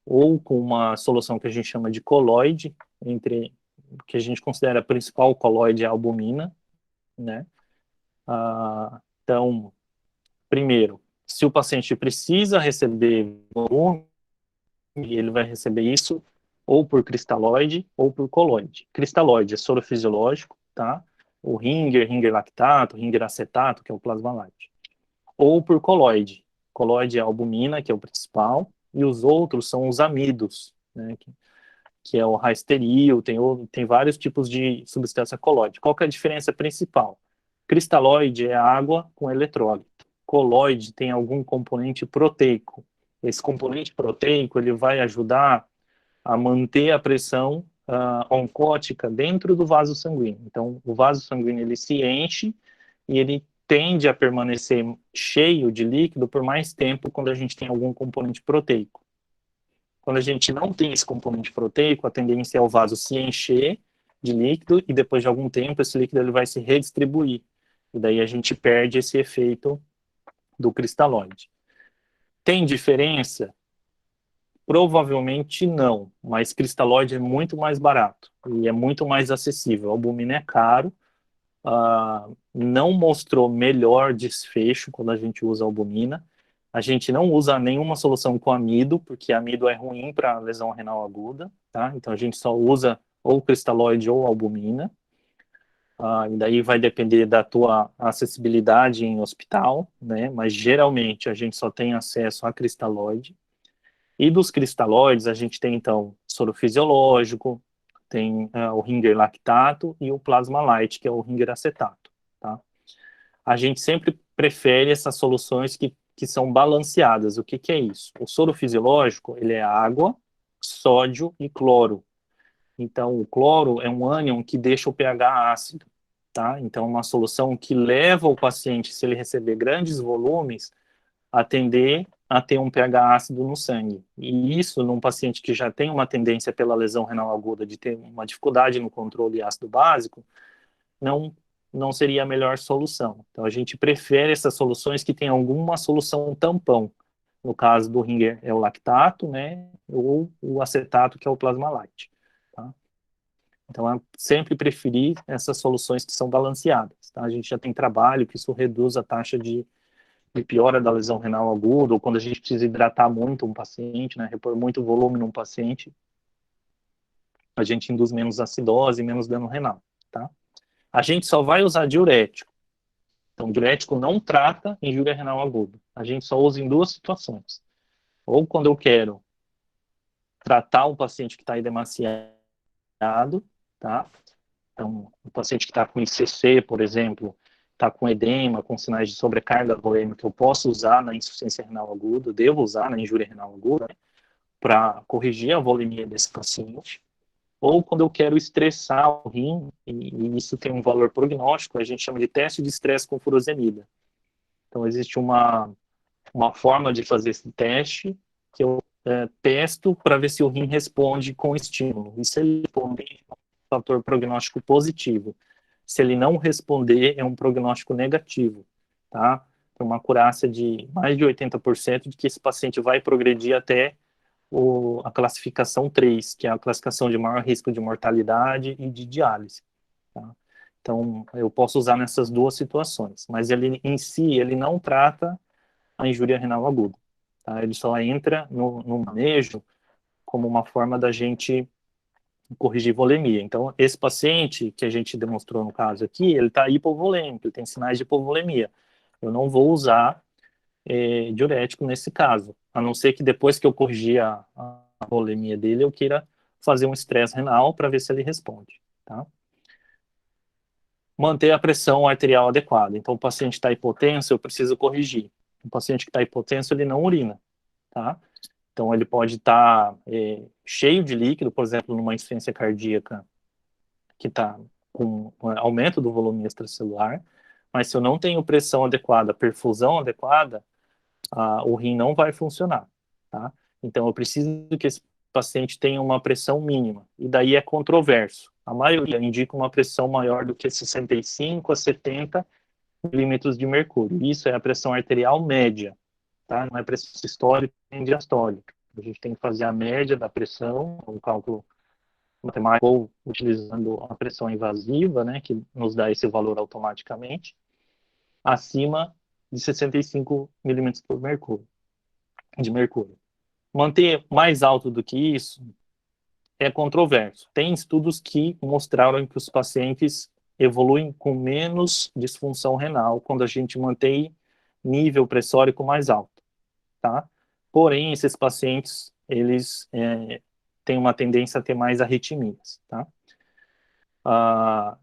ou com uma solução que a gente chama de coloide, que a gente considera a principal coloide é a albumina, né? Então, primeiro, se o paciente precisa receber volume, ele vai receber isso ou por cristalóide ou por coloide. Cristalóide é soro fisiológico, tá? O Ringer lactato, Ringer acetato, que é o plasma light. Ou por coloide. Coloide é a albumina, que é o principal, e os outros são os amidos, né? Que é o rasteril, tem vários tipos de substância colóide. Qual que é a diferença principal? Cristalóide é água com eletrólito. Coloide tem algum componente proteico. Esse componente proteico ele vai ajudar a manter a pressão oncótica dentro do vaso sanguíneo. Então, o vaso sanguíneo ele se enche e ele tende a permanecer cheio de líquido por mais tempo quando a gente tem algum componente proteico. Quando a gente não tem esse componente proteico, a tendência é o vaso se encher de líquido e depois de algum tempo esse líquido ele vai se redistribuir. E daí a gente perde esse efeito do cristalóide. Tem diferença? Provavelmente não, mas cristalóide é muito mais barato e é muito mais acessível. A albumina é caro, não mostrou melhor desfecho quando a gente usa albumina. A gente não usa nenhuma solução com amido, porque amido é ruim para lesão renal aguda, tá? Então a gente só usa ou cristalóide ou albumina. E daí vai depender da tua acessibilidade em hospital, né? Mas geralmente a gente só tem acesso a cristalóide. E dos cristalóides a gente tem então soro fisiológico, tem o Ringer lactato e o plasma light, que é o Ringer acetato, tá? A gente sempre prefere essas soluções que são balanceadas. O que é isso? O soro fisiológico, ele é água, sódio e cloro. Então, o cloro é um ânion que deixa o pH ácido, tá? Então, uma solução que leva o paciente, se ele receber grandes volumes, a tender a ter um pH ácido no sangue. E isso, num paciente que já tem uma tendência pela lesão renal aguda de ter uma dificuldade no controle ácido básico, não seria a melhor solução. Então, a gente prefere essas soluções que têm alguma solução tampão. No caso do Ringer é o lactato, né, ou o acetato, que é o plasma light. Tá? Então, eu sempre preferi essas soluções que são balanceadas. Tá? A gente já tem trabalho que isso reduz a taxa de piora da lesão renal aguda, ou quando a gente precisa hidratar muito um paciente, né, repor muito volume num paciente, a gente induz menos acidose e menos dano renal. Tá? A gente só vai usar diurético. Então, diurético não trata injúria renal aguda. A gente só usa em duas situações. Ou quando eu quero tratar um paciente que está edemaciado, tá? Então, um paciente que está com ICC, por exemplo, está com edema, com sinais de sobrecarga volêmica, eu posso usar na insuficiência renal aguda, devo usar na injúria renal aguda, né, para corrigir a volemia desse paciente. Ou quando eu quero estressar o rim, e isso tem um valor prognóstico, a gente chama de teste de estresse com furosemida. Então, existe uma forma de fazer esse teste, que eu testo para ver se o rim responde com estímulo. E se ele responder, é um fator prognóstico positivo. Se ele não responder, é um prognóstico negativo, tá? Tem uma acurácia de mais de 80% de que esse paciente vai progredir até a classificação 3, que é a classificação de maior risco de mortalidade e de diálise. Tá? Então, eu posso usar nessas duas situações, mas ele em si, ele não trata a injúria renal aguda. Tá? Ele só entra no manejo como uma forma da gente corrigir volemia. Então, esse paciente que a gente demonstrou no caso aqui, ele está hipovolêmico, ele tem sinais de hipovolemia. Eu não vou usar diurético nesse caso, a não ser que depois que eu corrigir a volemia dele, eu queira fazer um estresse renal para ver se ele responde, tá? Manter a pressão arterial adequada. Então, o paciente está hipotenso, eu preciso corrigir. O paciente que está hipotenso, ele não urina, tá? Então, ele pode estar cheio de líquido, por exemplo, numa insuficiência cardíaca que está com aumento do volume extracelular, mas se eu não tenho pressão adequada, perfusão adequada, o rim não vai funcionar, tá? Então, eu preciso que esse paciente tenha uma pressão mínima, e daí é controverso. A maioria indica uma pressão maior do que 65 a 70 milímetros de mercúrio. Isso é a pressão arterial média, tá? Não é pressão sistólica nem diastólica. A gente tem que fazer a média da pressão, um cálculo matemática ou utilizando a pressão invasiva, né, que nos dá esse valor automaticamente, acima de 65 milímetros por mercúrio, de mercúrio. Manter mais alto do que isso é controverso. Tem estudos que mostraram que os pacientes evoluem com menos disfunção renal quando a gente mantém nível pressórico mais alto, tá? Porém, esses pacientes, eles têm uma tendência a ter mais arritmias, tá?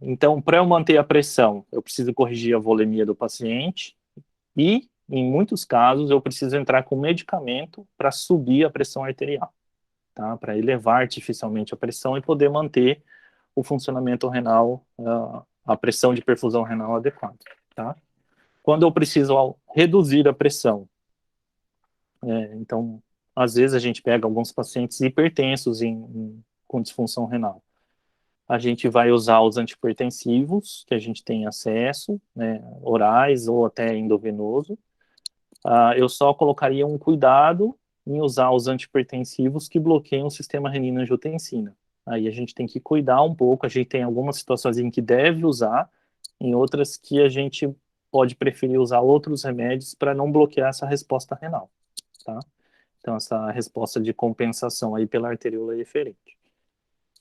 Então, para eu manter a pressão, eu preciso corrigir a volemia do paciente e, em muitos casos, eu preciso entrar com medicamento para subir a pressão arterial, tá? Para elevar artificialmente a pressão e poder manter o funcionamento renal, a pressão de perfusão renal adequada, tá? Quando eu preciso reduzir a pressão, então, às vezes a gente pega alguns pacientes hipertensos com disfunção renal. A gente vai usar os antihipertensivos, que a gente tem acesso, né, orais ou até endovenoso. Eu só colocaria um cuidado em usar os antihipertensivos que bloqueiam o sistema renina-angiotensina. Aí a gente tem que cuidar um pouco, a gente tem algumas situações em que deve usar, em outras que a gente pode preferir usar outros remédios para não bloquear essa resposta renal, tá? Então, essa resposta de compensação aí pela arteriola eferente.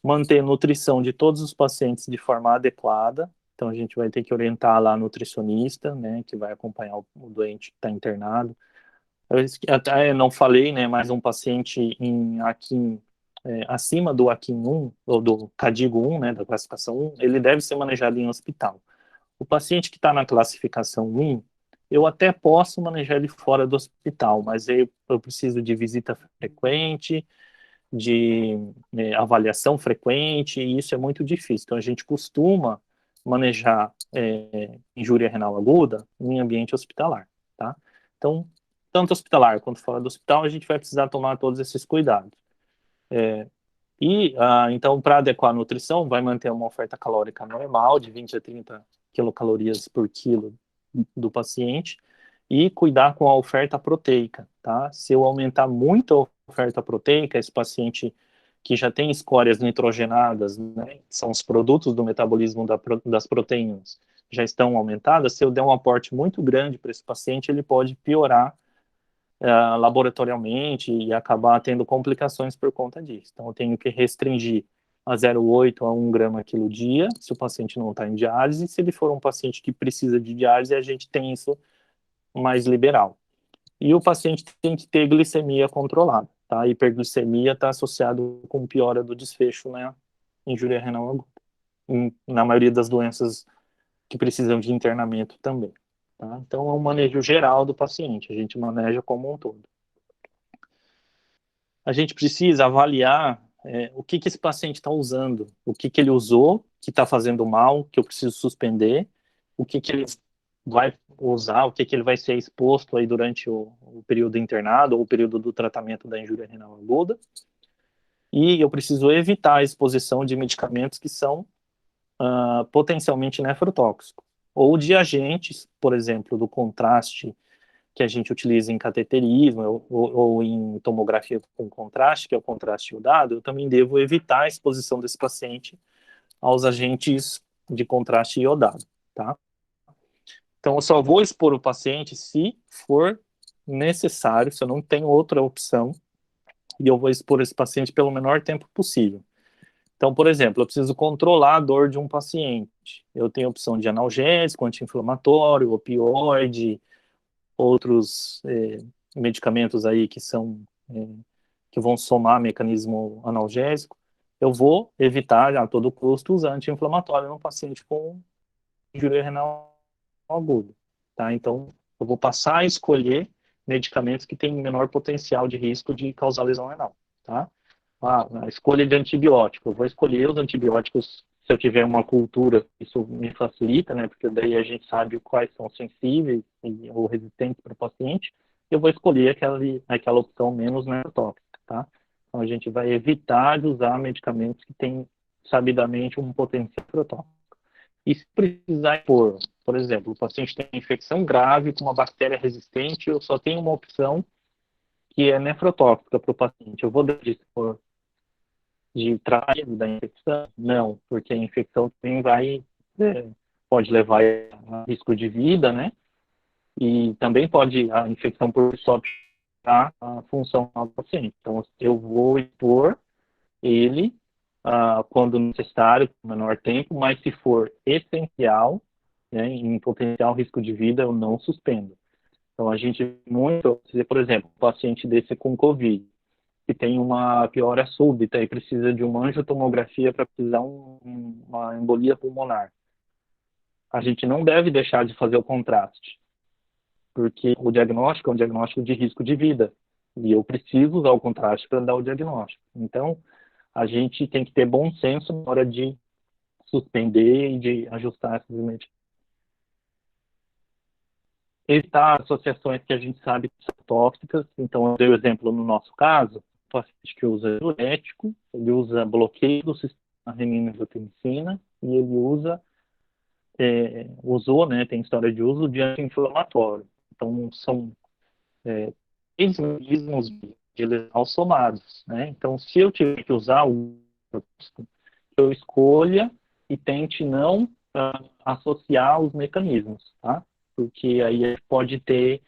Manter nutrição de todos os pacientes de forma adequada. Então, a gente vai ter que orientar lá a nutricionista, né, que vai acompanhar o doente que está internado. Eu até não falei, né, mas um paciente em AQIM, acima do AQIM 1, ou do CADIGO 1, né, da classificação 1, ele deve ser manejado em hospital. O paciente que está na classificação 1, eu até posso manejar ele fora do hospital, mas eu preciso de visita frequente, de avaliação frequente, e isso é muito difícil. Então, a gente costuma manejar injúria renal aguda em ambiente hospitalar, tá? Então, tanto hospitalar quanto fora do hospital, a gente vai precisar tomar todos esses cuidados. Então, para adequar a nutrição, vai manter uma oferta calórica normal, de 20 a 30 quilocalorias por quilo do paciente, e cuidar com a oferta proteica, tá? Se eu aumentar muito a oferta proteica, esse paciente que já tem escórias nitrogenadas, né, são os produtos do metabolismo das proteínas, já estão aumentadas, se eu der um aporte muito grande para esse paciente, ele pode piorar laboratorialmente e acabar tendo complicações por conta disso. Então, eu tenho que restringir a 0,8 a 1 grama quilo dia, se o paciente não está em diálise. Se ele for um paciente que precisa de diálise, a gente tem isso mais liberal. E o paciente tem que ter glicemia controlada, tá? A hiperglicemia está associado com piora do desfecho, né? Injúria renal aguda. Na maioria das doenças que precisam de internamento também. Tá? Então, é um manejo geral do paciente, a gente maneja como um todo. A gente precisa avaliar o que esse paciente está usando, o que ele usou, que está fazendo mal, que eu preciso suspender, o que ele vai usar, o que ele vai ser exposto aí durante o período internado ou o período do tratamento da injúria renal aguda. E eu preciso evitar a exposição de medicamentos que são potencialmente nefrotóxicos, ou de agentes, por exemplo, do contraste que a gente utiliza em cateterismo ou em tomografia com contraste, que é o contraste iodado, eu também devo evitar a exposição desse paciente aos agentes de contraste iodado, tá? Então, eu só vou expor o paciente se for necessário, se eu não tenho outra opção, e eu vou expor esse paciente pelo menor tempo possível. Então, por exemplo, eu preciso controlar a dor de um paciente. Eu tenho a opção de analgésico, anti-inflamatório, opioide, outros medicamentos aí que que vão somar mecanismo analgésico. Eu vou evitar a todo custo usar anti-inflamatório no paciente com injúria renal aguda, tá? Então, eu vou passar a escolher medicamentos que têm menor potencial de risco de causar lesão renal, tá? A escolha de antibiótico, eu vou escolher os antibióticos se eu tiver uma cultura, isso me facilita, né, porque daí a gente sabe quais são sensíveis ou resistentes para o paciente, eu vou escolher aquela opção menos nefrotóxica, tá? Então a gente vai evitar de usar medicamentos que têm sabidamente um potencial nefrotóxico. E se precisar por exemplo, o paciente tem infecção grave com uma bactéria resistente, eu só tenho uma opção que é nefrotóxica para o paciente. Eu vou dispor de tratar da infecção? Não, porque a infecção também pode levar a risco de vida, né? E também pode, a infecção por si só, a função do paciente. Então, eu vou expor ele quando necessário, por menor tempo, mas se for essencial, né, em potencial risco de vida, eu não suspendo. Então, a gente por exemplo, um paciente desse com COVID, que tem uma piora súbita e precisa de uma angiotomografia para precisar uma embolia pulmonar. A gente não deve deixar de fazer o contraste, porque o diagnóstico é um diagnóstico de risco de vida, e eu preciso usar o contraste para dar o diagnóstico. Então, a gente tem que ter bom senso na hora de suspender e de ajustar esses medicações. Evitar associações que a gente sabe que são tóxicas. Então, eu dei o exemplo no nosso caso, o paciente que usa diurético, ele usa bloqueio do sistema renina-angiotensina e ele usou, né, tem história de uso de anti-inflamatório. Então, são três mecanismos de lesão somados, né? Então, se eu tiver que usar eu escolha e tente não associar os mecanismos, tá? Porque aí pode ter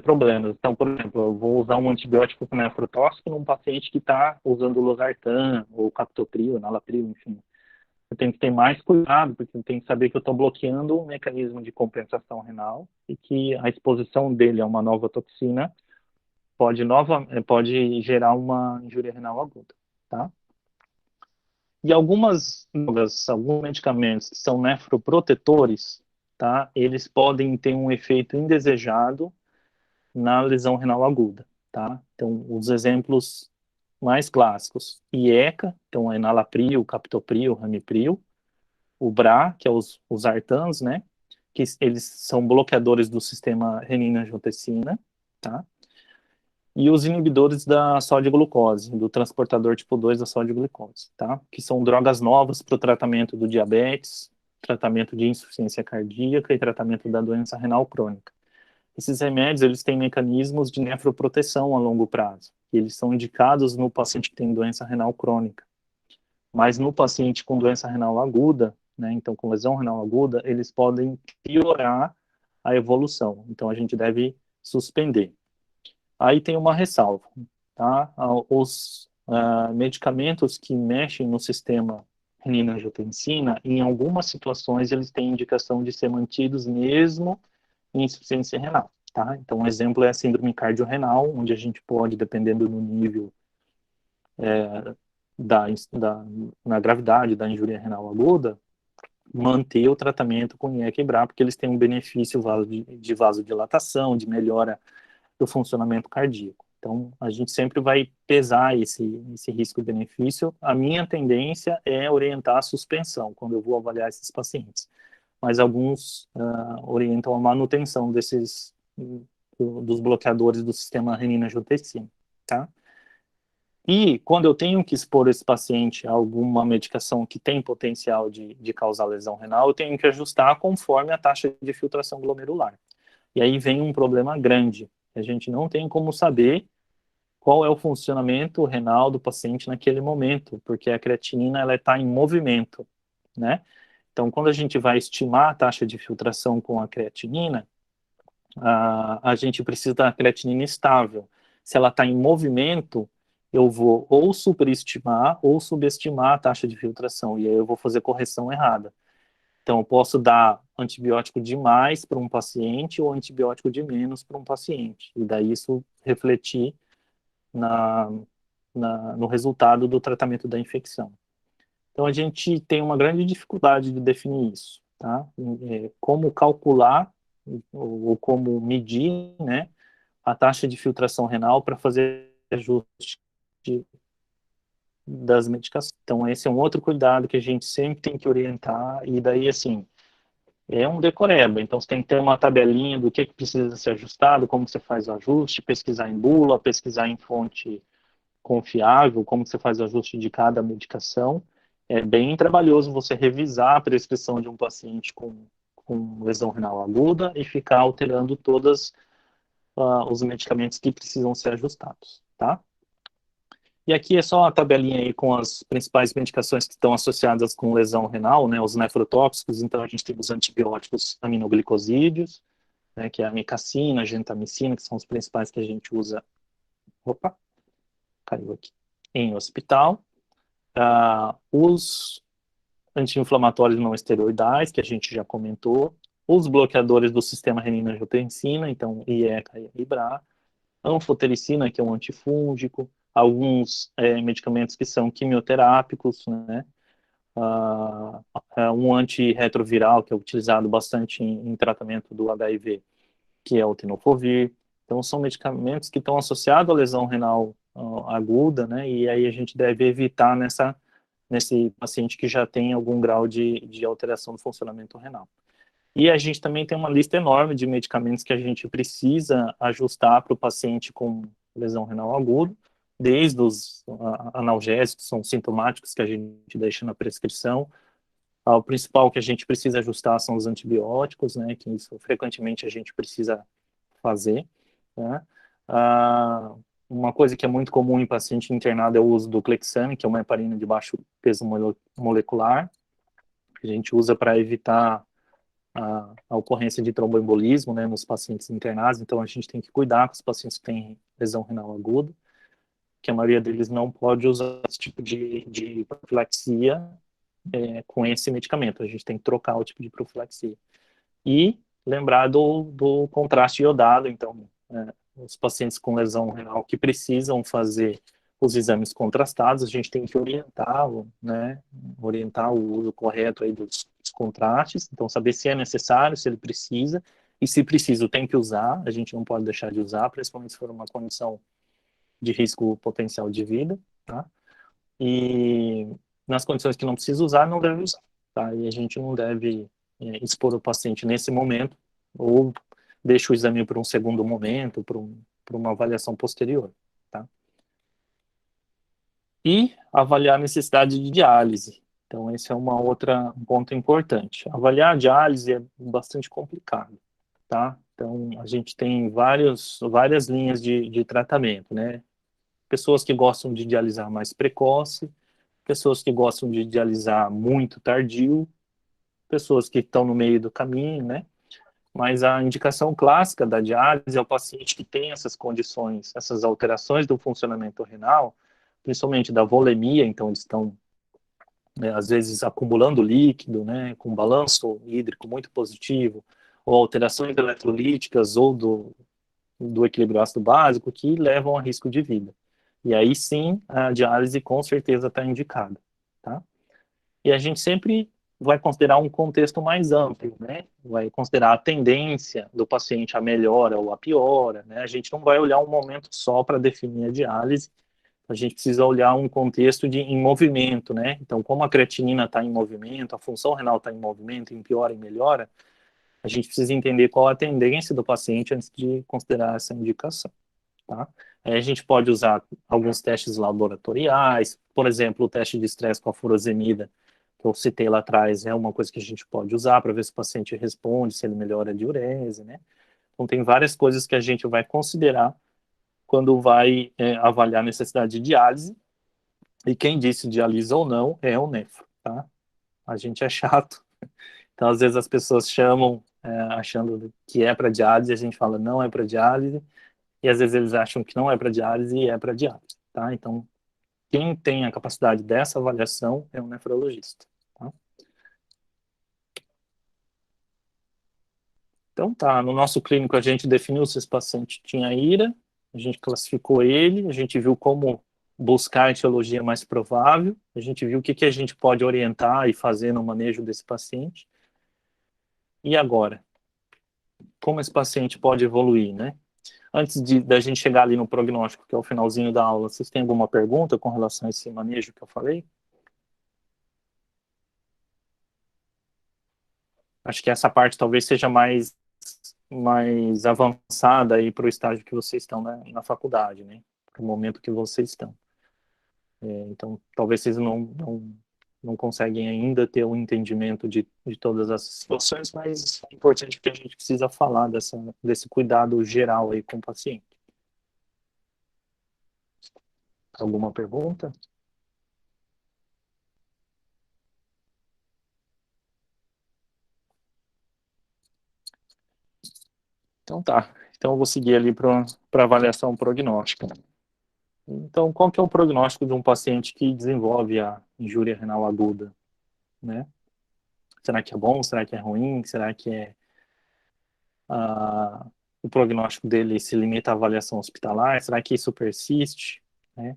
problemas. Então, por exemplo, eu vou usar um antibiótico com nefrotóxico num paciente que está usando losartan, ou captopril, nalapril, enfim. Eu tenho que ter mais cuidado, porque eu tenho que saber que eu estou bloqueando um mecanismo de compensação renal e que a exposição dele a uma nova toxina pode gerar uma injúria renal aguda, tá? E alguns medicamentos que são nefroprotetores, tá? Eles podem ter um efeito indesejado na lesão renal aguda, tá? Então, os exemplos mais clássicos, IECA, então é enalapril, captopril, ramipril, o BRA, que é os Artans, né? Que eles são bloqueadores do sistema renina-angiotensina, tá? E os inibidores da sódio-glucose, do transportador tipo 2 da sódio-glucose, tá? Que são drogas novas para o tratamento do diabetes, tratamento de insuficiência cardíaca e tratamento da doença renal crônica. Esses remédios, eles têm mecanismos de nefroproteção a longo prazo. E eles são indicados no paciente que tem doença renal crônica. Mas no paciente com doença renal aguda, né, então com lesão renal aguda, eles podem piorar a evolução. Então a gente deve suspender. Aí tem uma ressalva, tá? Os medicamentos que mexem no sistema renina-angiotensina, em algumas situações eles têm indicação de ser mantidos mesmo em insuficiência renal, tá? Então um exemplo é a síndrome cardiorrenal, onde a gente pode, dependendo do nível na gravidade da injúria renal aguda, manter o tratamento com IECA e BRA, porque eles têm um benefício de vasodilatação, de melhora do funcionamento cardíaco. Então, a gente sempre vai pesar esse risco-benefício. A minha tendência é orientar a suspensão, quando eu vou avaliar esses pacientes. Mas alguns orientam a manutenção dos bloqueadores do sistema renina-angiotensina, tá? E quando eu tenho que expor esse paciente a alguma medicação que tem potencial de causar lesão renal, eu tenho que ajustar conforme a taxa de filtração glomerular. E aí vem um problema grande. A gente não tem como saber qual é o funcionamento renal do paciente naquele momento, porque a creatinina ela está em movimento, né? Então, quando a gente vai estimar a taxa de filtração com a creatinina, a gente precisa da creatinina estável. Se ela está em movimento, eu vou ou superestimar ou subestimar a taxa de filtração, e aí eu vou fazer correção errada. Então, eu posso dar antibiótico demais para um paciente ou antibiótico de menos para um paciente, e daí isso refletir no resultado do tratamento da infecção. Então, a gente tem uma grande dificuldade de definir isso, tá? Como calcular ou como medir, né, a taxa de filtração renal para fazer ajuste das medicações. Então, esse é um outro cuidado que a gente sempre tem que orientar, e daí, assim, é um decoreba. Então, você tem que ter uma tabelinha do que precisa ser ajustado, como você faz o ajuste, pesquisar em bula, pesquisar em fonte confiável, como você faz o ajuste de cada medicação. É bem trabalhoso você revisar a prescrição de um paciente com lesão renal aguda e ficar alterando todos os medicamentos que precisam ser ajustados, tá? E aqui é só a tabelinha aí com as principais medicações que estão associadas com lesão renal, né, os nefrotóxicos. Então, a gente tem os antibióticos aminoglicosídeos, né, que é a amikacina, a gentamicina, que são os principais que a gente usa. Opa, caiu aqui. Em hospital. Os anti-inflamatórios não esteroidais, que a gente já comentou. Os bloqueadores do sistema renina-angiotensina, então IECA e IBRA. Anfotericina, que é um antifúngico. Alguns medicamentos que são quimioterápicos, né? Um antirretroviral, que é utilizado bastante em tratamento do HIV, que é o tenofovir. Então, são medicamentos que estão associados à lesão renal aguda, né? E aí a gente deve evitar nesse paciente que já tem algum grau de alteração do funcionamento renal. E a gente também tem uma lista enorme de medicamentos que a gente precisa ajustar para o paciente com lesão renal aguda, desde os analgésicos, que são sintomáticos, que a gente deixa na prescrição. O principal que a gente precisa ajustar são os antibióticos, né, que isso frequentemente a gente precisa fazer, né. Uma coisa que é muito comum em paciente internado é o uso do Clexane, que é uma heparina de baixo peso molecular, que a gente usa para evitar a ocorrência de tromboembolismo, né, nos pacientes internados. Então, a gente tem que cuidar com os pacientes que têm lesão renal aguda, que a maioria deles não pode usar esse tipo de profilaxia com esse medicamento. A gente tem que trocar o tipo de profilaxia. E lembrar do contraste iodado. Então, os pacientes com lesão renal que precisam fazer os exames contrastados, a gente tem que orientar o uso correto aí dos contrastes, então saber se é necessário, se ele precisa, e se precisa, tem que usar, a gente não pode deixar de usar, principalmente se for uma condição de risco potencial de vida, tá? E nas condições que não precisa usar, não deve usar, tá? E a gente não deve expor o paciente nesse momento, ou deixa o exame para um segundo momento, para uma avaliação posterior, tá? E avaliar a necessidade de diálise. Então, esse é um ponto importante. Avaliar a diálise é bastante complicado, tá? Então, a gente tem várias linhas de tratamento, né? Pessoas que gostam de dialisar mais precoce, pessoas que gostam de dialisar muito tardio, pessoas que estão no meio do caminho, né? Mas a indicação clássica da diálise é o paciente que tem essas condições, essas alterações do funcionamento renal, principalmente da volemia, então eles estão, às vezes, acumulando líquido, né, com balanço hídrico muito positivo, ou alterações eletrolíticas ou do equilíbrio ácido básico que levam a risco de vida. E aí sim, a diálise com certeza está indicada, tá? E a gente sempre vai considerar um contexto mais amplo, né? Vai considerar a tendência do paciente a melhora ou a piora, né? A gente não vai olhar um momento só para definir a diálise, a gente precisa olhar um contexto em movimento, né? Então, como a creatinina está em movimento, a função renal está em movimento, em piora e melhora, a gente precisa entender qual a tendência do paciente antes de considerar essa indicação, tá? Aí a gente pode usar alguns testes laboratoriais, por exemplo, o teste de estresse com a furosemida, que eu citei lá atrás, é uma coisa que a gente pode usar para ver se o paciente responde, se ele melhora a diurese, né? Então, tem várias coisas que a gente vai considerar quando vai avaliar a necessidade de diálise, e quem disse diálise ou não é o nefro, tá? A gente é chato, então às vezes as pessoas chamam achando que é para diálise, a gente fala não é para diálise, e às vezes eles acham que não é para diálise e é para diálise, tá? Então, quem tem a capacidade dessa avaliação é um nefrologista, tá? Então tá, no nosso clínico a gente definiu se esse paciente tinha IRA, a gente classificou ele, a gente viu como buscar a etiologia mais provável, a gente viu o que a gente pode orientar e fazer no manejo desse paciente. E agora? Como esse paciente pode evoluir, né? Antes da gente chegar ali no prognóstico, que é o finalzinho da aula, vocês têm alguma pergunta com relação a esse manejo que eu falei? Acho que essa parte talvez seja mais avançada aí para o estágio que vocês estão na faculdade, né? Para o momento que vocês estão. Então, talvez vocês não conseguem ainda ter um entendimento de todas as situações, mas é importante que a gente precisa falar desse cuidado geral aí com o paciente. Alguma pergunta? Então tá. Então eu vou seguir ali para avaliação prognóstica. Então, qual que é o prognóstico de um paciente que desenvolve a injúria renal aguda, né? Será que é bom? Será que é ruim? Será que o prognóstico dele se limita à avaliação hospitalar? Será que isso persiste, né?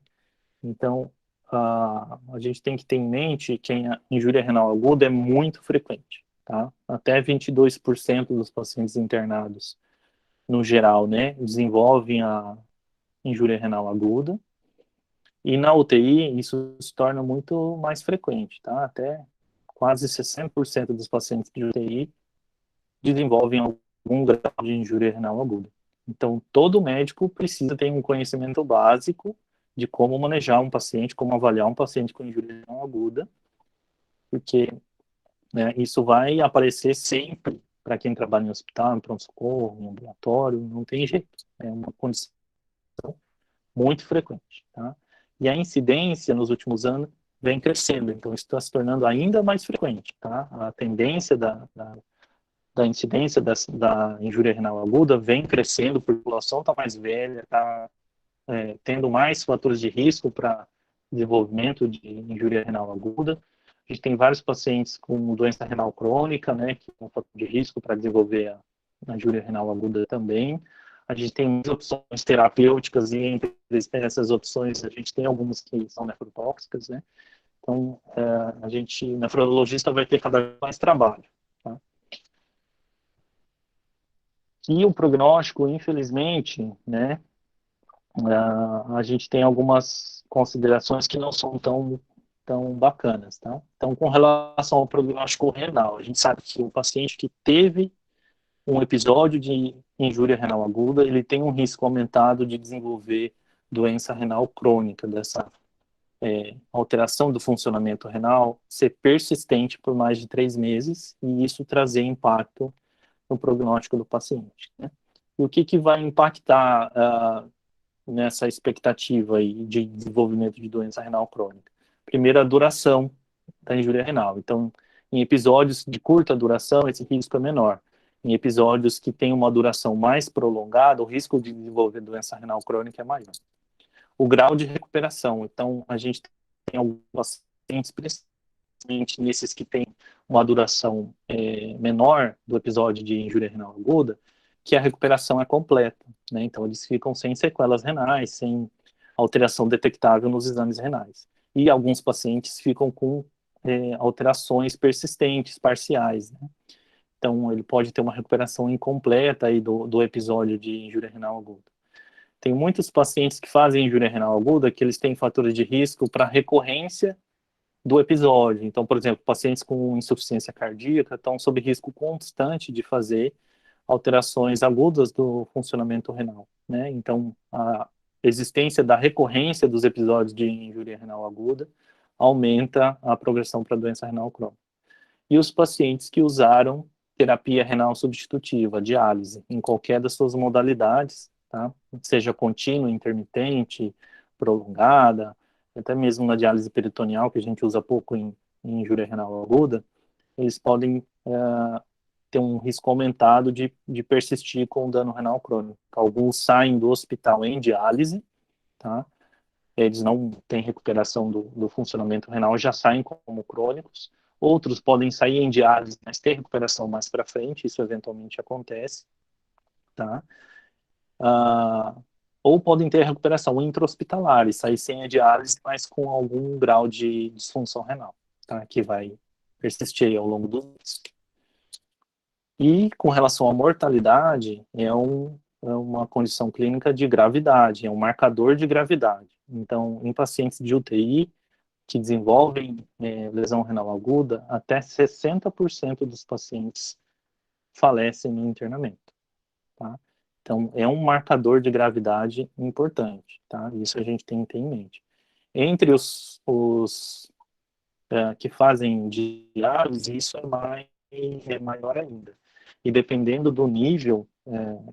Então, a gente tem que ter em mente que a injúria renal aguda é muito frequente, tá? Até 22% dos pacientes internados, no geral, né, desenvolvem a injúria renal aguda. E na UTI, isso se torna muito mais frequente, tá? Até quase 60% dos pacientes de UTI desenvolvem algum grau de injúria renal aguda. Então, todo médico precisa ter um conhecimento básico de como manejar um paciente, como avaliar um paciente com injúria renal aguda, porque, né, isso vai aparecer sempre para quem trabalha em hospital, em pronto-socorro, em ambulatório, não tem jeito. É uma condição muito frequente, tá? E a incidência nos últimos anos vem crescendo, então isso está se tornando ainda mais frequente, tá? A tendência da incidência da injúria renal aguda vem crescendo, a população está mais velha, está tendo mais fatores de risco para desenvolvimento de injúria renal aguda. A gente tem vários pacientes com doença renal crônica, né, que é um fator de risco para desenvolver a injúria renal aguda também. A gente tem muitas opções terapêuticas e entre essas opções a gente tem algumas que são nefrotóxicas, né? Então, a gente, nefrologista, vai ter cada vez mais trabalho, tá? E o prognóstico, infelizmente, né, a gente tem algumas considerações que não são tão bacanas, tá? Então, com relação ao prognóstico renal, a gente sabe que o paciente que teve um episódio de injúria renal aguda, ele tem um risco aumentado de desenvolver doença renal crônica, dessa alteração do funcionamento renal ser persistente por mais de 3 meses e isso trazer impacto no prognóstico do paciente, né? E o que vai impactar nessa expectativa aí de desenvolvimento de doença renal crônica? Primeiro, a duração da injúria renal. Então, em episódios de curta duração, esse risco é menor. Em episódios que têm uma duração mais prolongada, o risco de desenvolver doença renal crônica é maior. O grau de recuperação. Então, a gente tem alguns pacientes, principalmente nesses que têm uma duração menor do episódio de injúria renal aguda, que a recuperação é completa, né? Então, eles ficam sem sequelas renais, sem alteração detectável nos exames renais. E alguns pacientes ficam com alterações persistentes, parciais, né? Então, ele pode ter uma recuperação incompleta aí do episódio de injúria renal aguda. Tem muitos pacientes que fazem injúria renal aguda que eles têm fatores de risco para recorrência do episódio. Então, por exemplo, pacientes com insuficiência cardíaca estão sob risco constante de fazer alterações agudas do funcionamento renal, né? Então, a existência da recorrência dos episódios de injúria renal aguda aumenta a progressão para a doença renal crônica. E os pacientes que usaram terapia renal substitutiva, diálise, em qualquer das suas modalidades, tá? Seja contínua, intermitente, prolongada, até mesmo na diálise peritoneal, que a gente usa pouco em injúria renal aguda, eles podem ter um risco aumentado de persistir com dano renal crônico. Alguns saem do hospital em diálise, tá? Eles não têm recuperação do funcionamento renal, já saem como crônicos. Outros podem sair em diálise, mas ter recuperação mais para frente, isso eventualmente acontece, tá? Ou podem ter recuperação intra-hospitalar e sair sem a diálise, mas com algum grau de disfunção renal, tá? Que vai persistir ao longo do mês. E com relação à mortalidade, é uma condição clínica de gravidade, é um marcador de gravidade. Então, em pacientes de UTI que desenvolvem lesão renal aguda, até 60% dos pacientes falecem no internamento, tá? Então, é um marcador de gravidade importante, tá? Isso a gente tem que ter em mente. Entre os que fazem diálise, isso é maior ainda. E dependendo do nível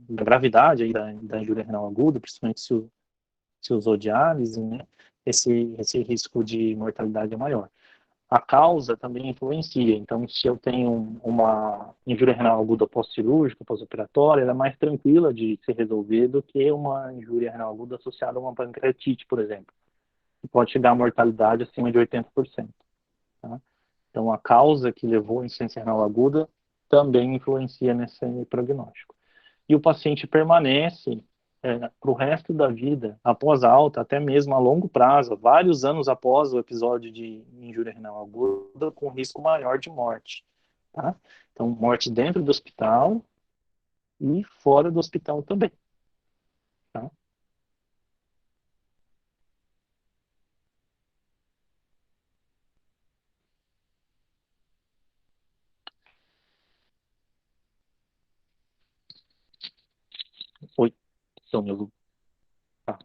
da gravidade aí da injúria renal aguda, principalmente se usou diálise, né, esse risco de mortalidade é maior. A causa também influencia. Então, se eu tenho uma injúria renal aguda pós-cirúrgica, pós-operatória, ela é mais tranquila de ser resolvida do que uma injúria renal aguda associada a uma pancreatite, por exemplo, que pode chegar a mortalidade acima de 80%. Tá? Então, a causa que levou à insuficiência renal aguda também influencia nesse prognóstico. E o paciente permanece para o resto da vida, após a alta, até mesmo a longo prazo, vários anos após o episódio de injúria renal aguda, com risco maior de morte. Tá? Então, morte dentro do hospital e fora do hospital também. Tá? Oi, então, meu...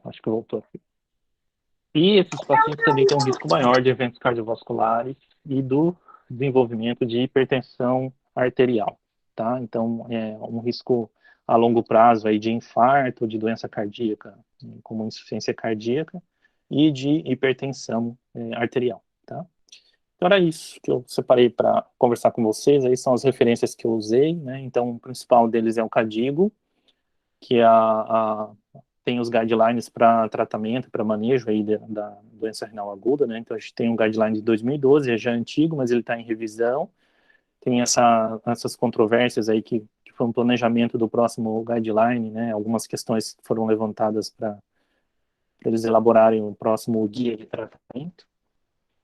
acho que voltou aqui. E esses pacientes também têm um risco maior de eventos cardiovasculares e do desenvolvimento de hipertensão arterial, tá? Então, é um risco a longo prazo aí de infarto, de doença cardíaca, como insuficiência cardíaca, e de hipertensão arterial, tá? Então, era isso que eu separei para conversar com vocês. Aí são as referências que eu usei, né? Então, o principal deles é o KDIGO, que é tem os guidelines para tratamento, para manejo aí da doença renal aguda, né? Então, a gente tem um guideline de 2012, é já antigo, mas ele está em revisão. Tem essas controvérsias aí que foi um planejamento do próximo guideline, né? Algumas questões foram levantadas para eles elaborarem o próximo guia de tratamento.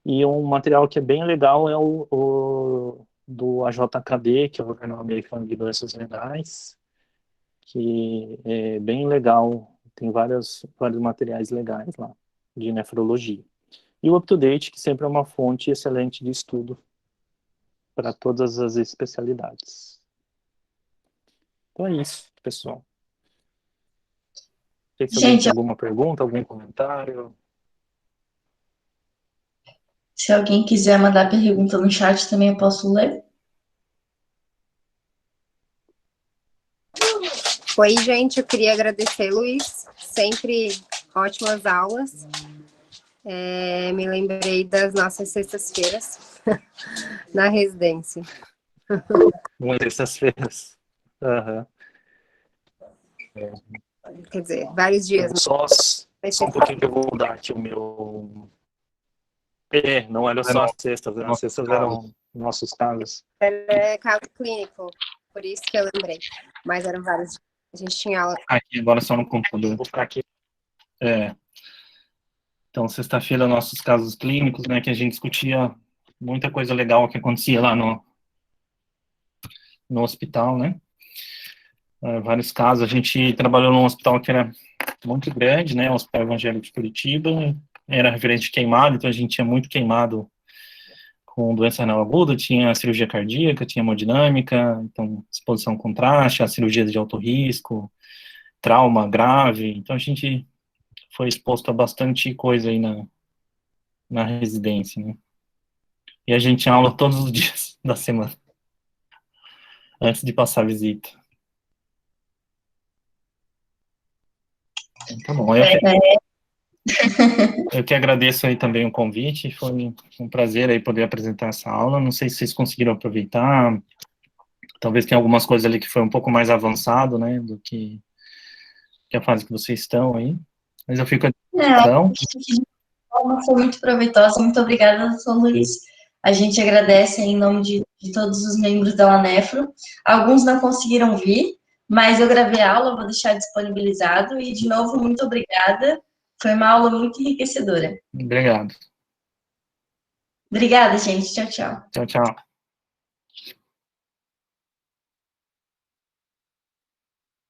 E um material que é bem legal é o do AJKD, que é o Jornal Americano de Doenças Renais, que é bem legal, tem vários materiais legais lá, de nefrologia. E o UpToDate, que sempre é uma fonte excelente de estudo para todas as especialidades. Então é isso, pessoal. Não sei se alguém Gente, tem alguma pergunta, algum comentário. se alguém quiser mandar pergunta no chat também eu posso ler. Oi, gente, eu queria agradecer, Luiz. Sempre ótimas aulas. Me lembrei das nossas sextas-feiras na residência. Muitas terças-feiras. Uhum. Quer dizer, vários dias. Só um pouquinho que eu vou mudar aqui o meu... não era só as sextas, né? As sextas eram nossos casos. Era caso clínico, por isso que eu lembrei. Mas eram vários dias. A gente tinha aula. Aqui agora só no computador. Vou ficar aqui. Então, sexta-feira, nossos casos clínicos, né, que a gente discutia muita coisa legal que acontecia lá no hospital, né? Vários casos. A gente trabalhou num hospital que era muito grande, né? O Hospital Evangélico de Curitiba. Era referente de queimado, então a gente tinha muito queimado com doença renal aguda, tinha cirurgia cardíaca, tinha hemodinâmica, então exposição ao contraste, as cirurgias de alto risco, trauma grave. Então a gente foi exposto a bastante coisa aí na residência, né? E a gente tinha aula todos os dias da semana, antes de passar a visita. Tá bom, eu que agradeço aí também o convite, foi um prazer aí poder apresentar essa aula. Não sei se vocês conseguiram aproveitar, talvez tenha algumas coisas ali que foi um pouco mais avançado, né, do que a fase que vocês estão aí, mas eu fico à disposição. Foi muito proveitosa, muito obrigada, doutor Luiz. A gente agradece em nome de todos os membros da UNEFRO. Alguns não conseguiram vir, mas eu gravei a aula, vou deixar disponibilizado, e de novo, muito obrigada. Foi uma aula muito enriquecedora. Obrigado. Obrigada, gente. Tchau, tchau. Tchau, tchau.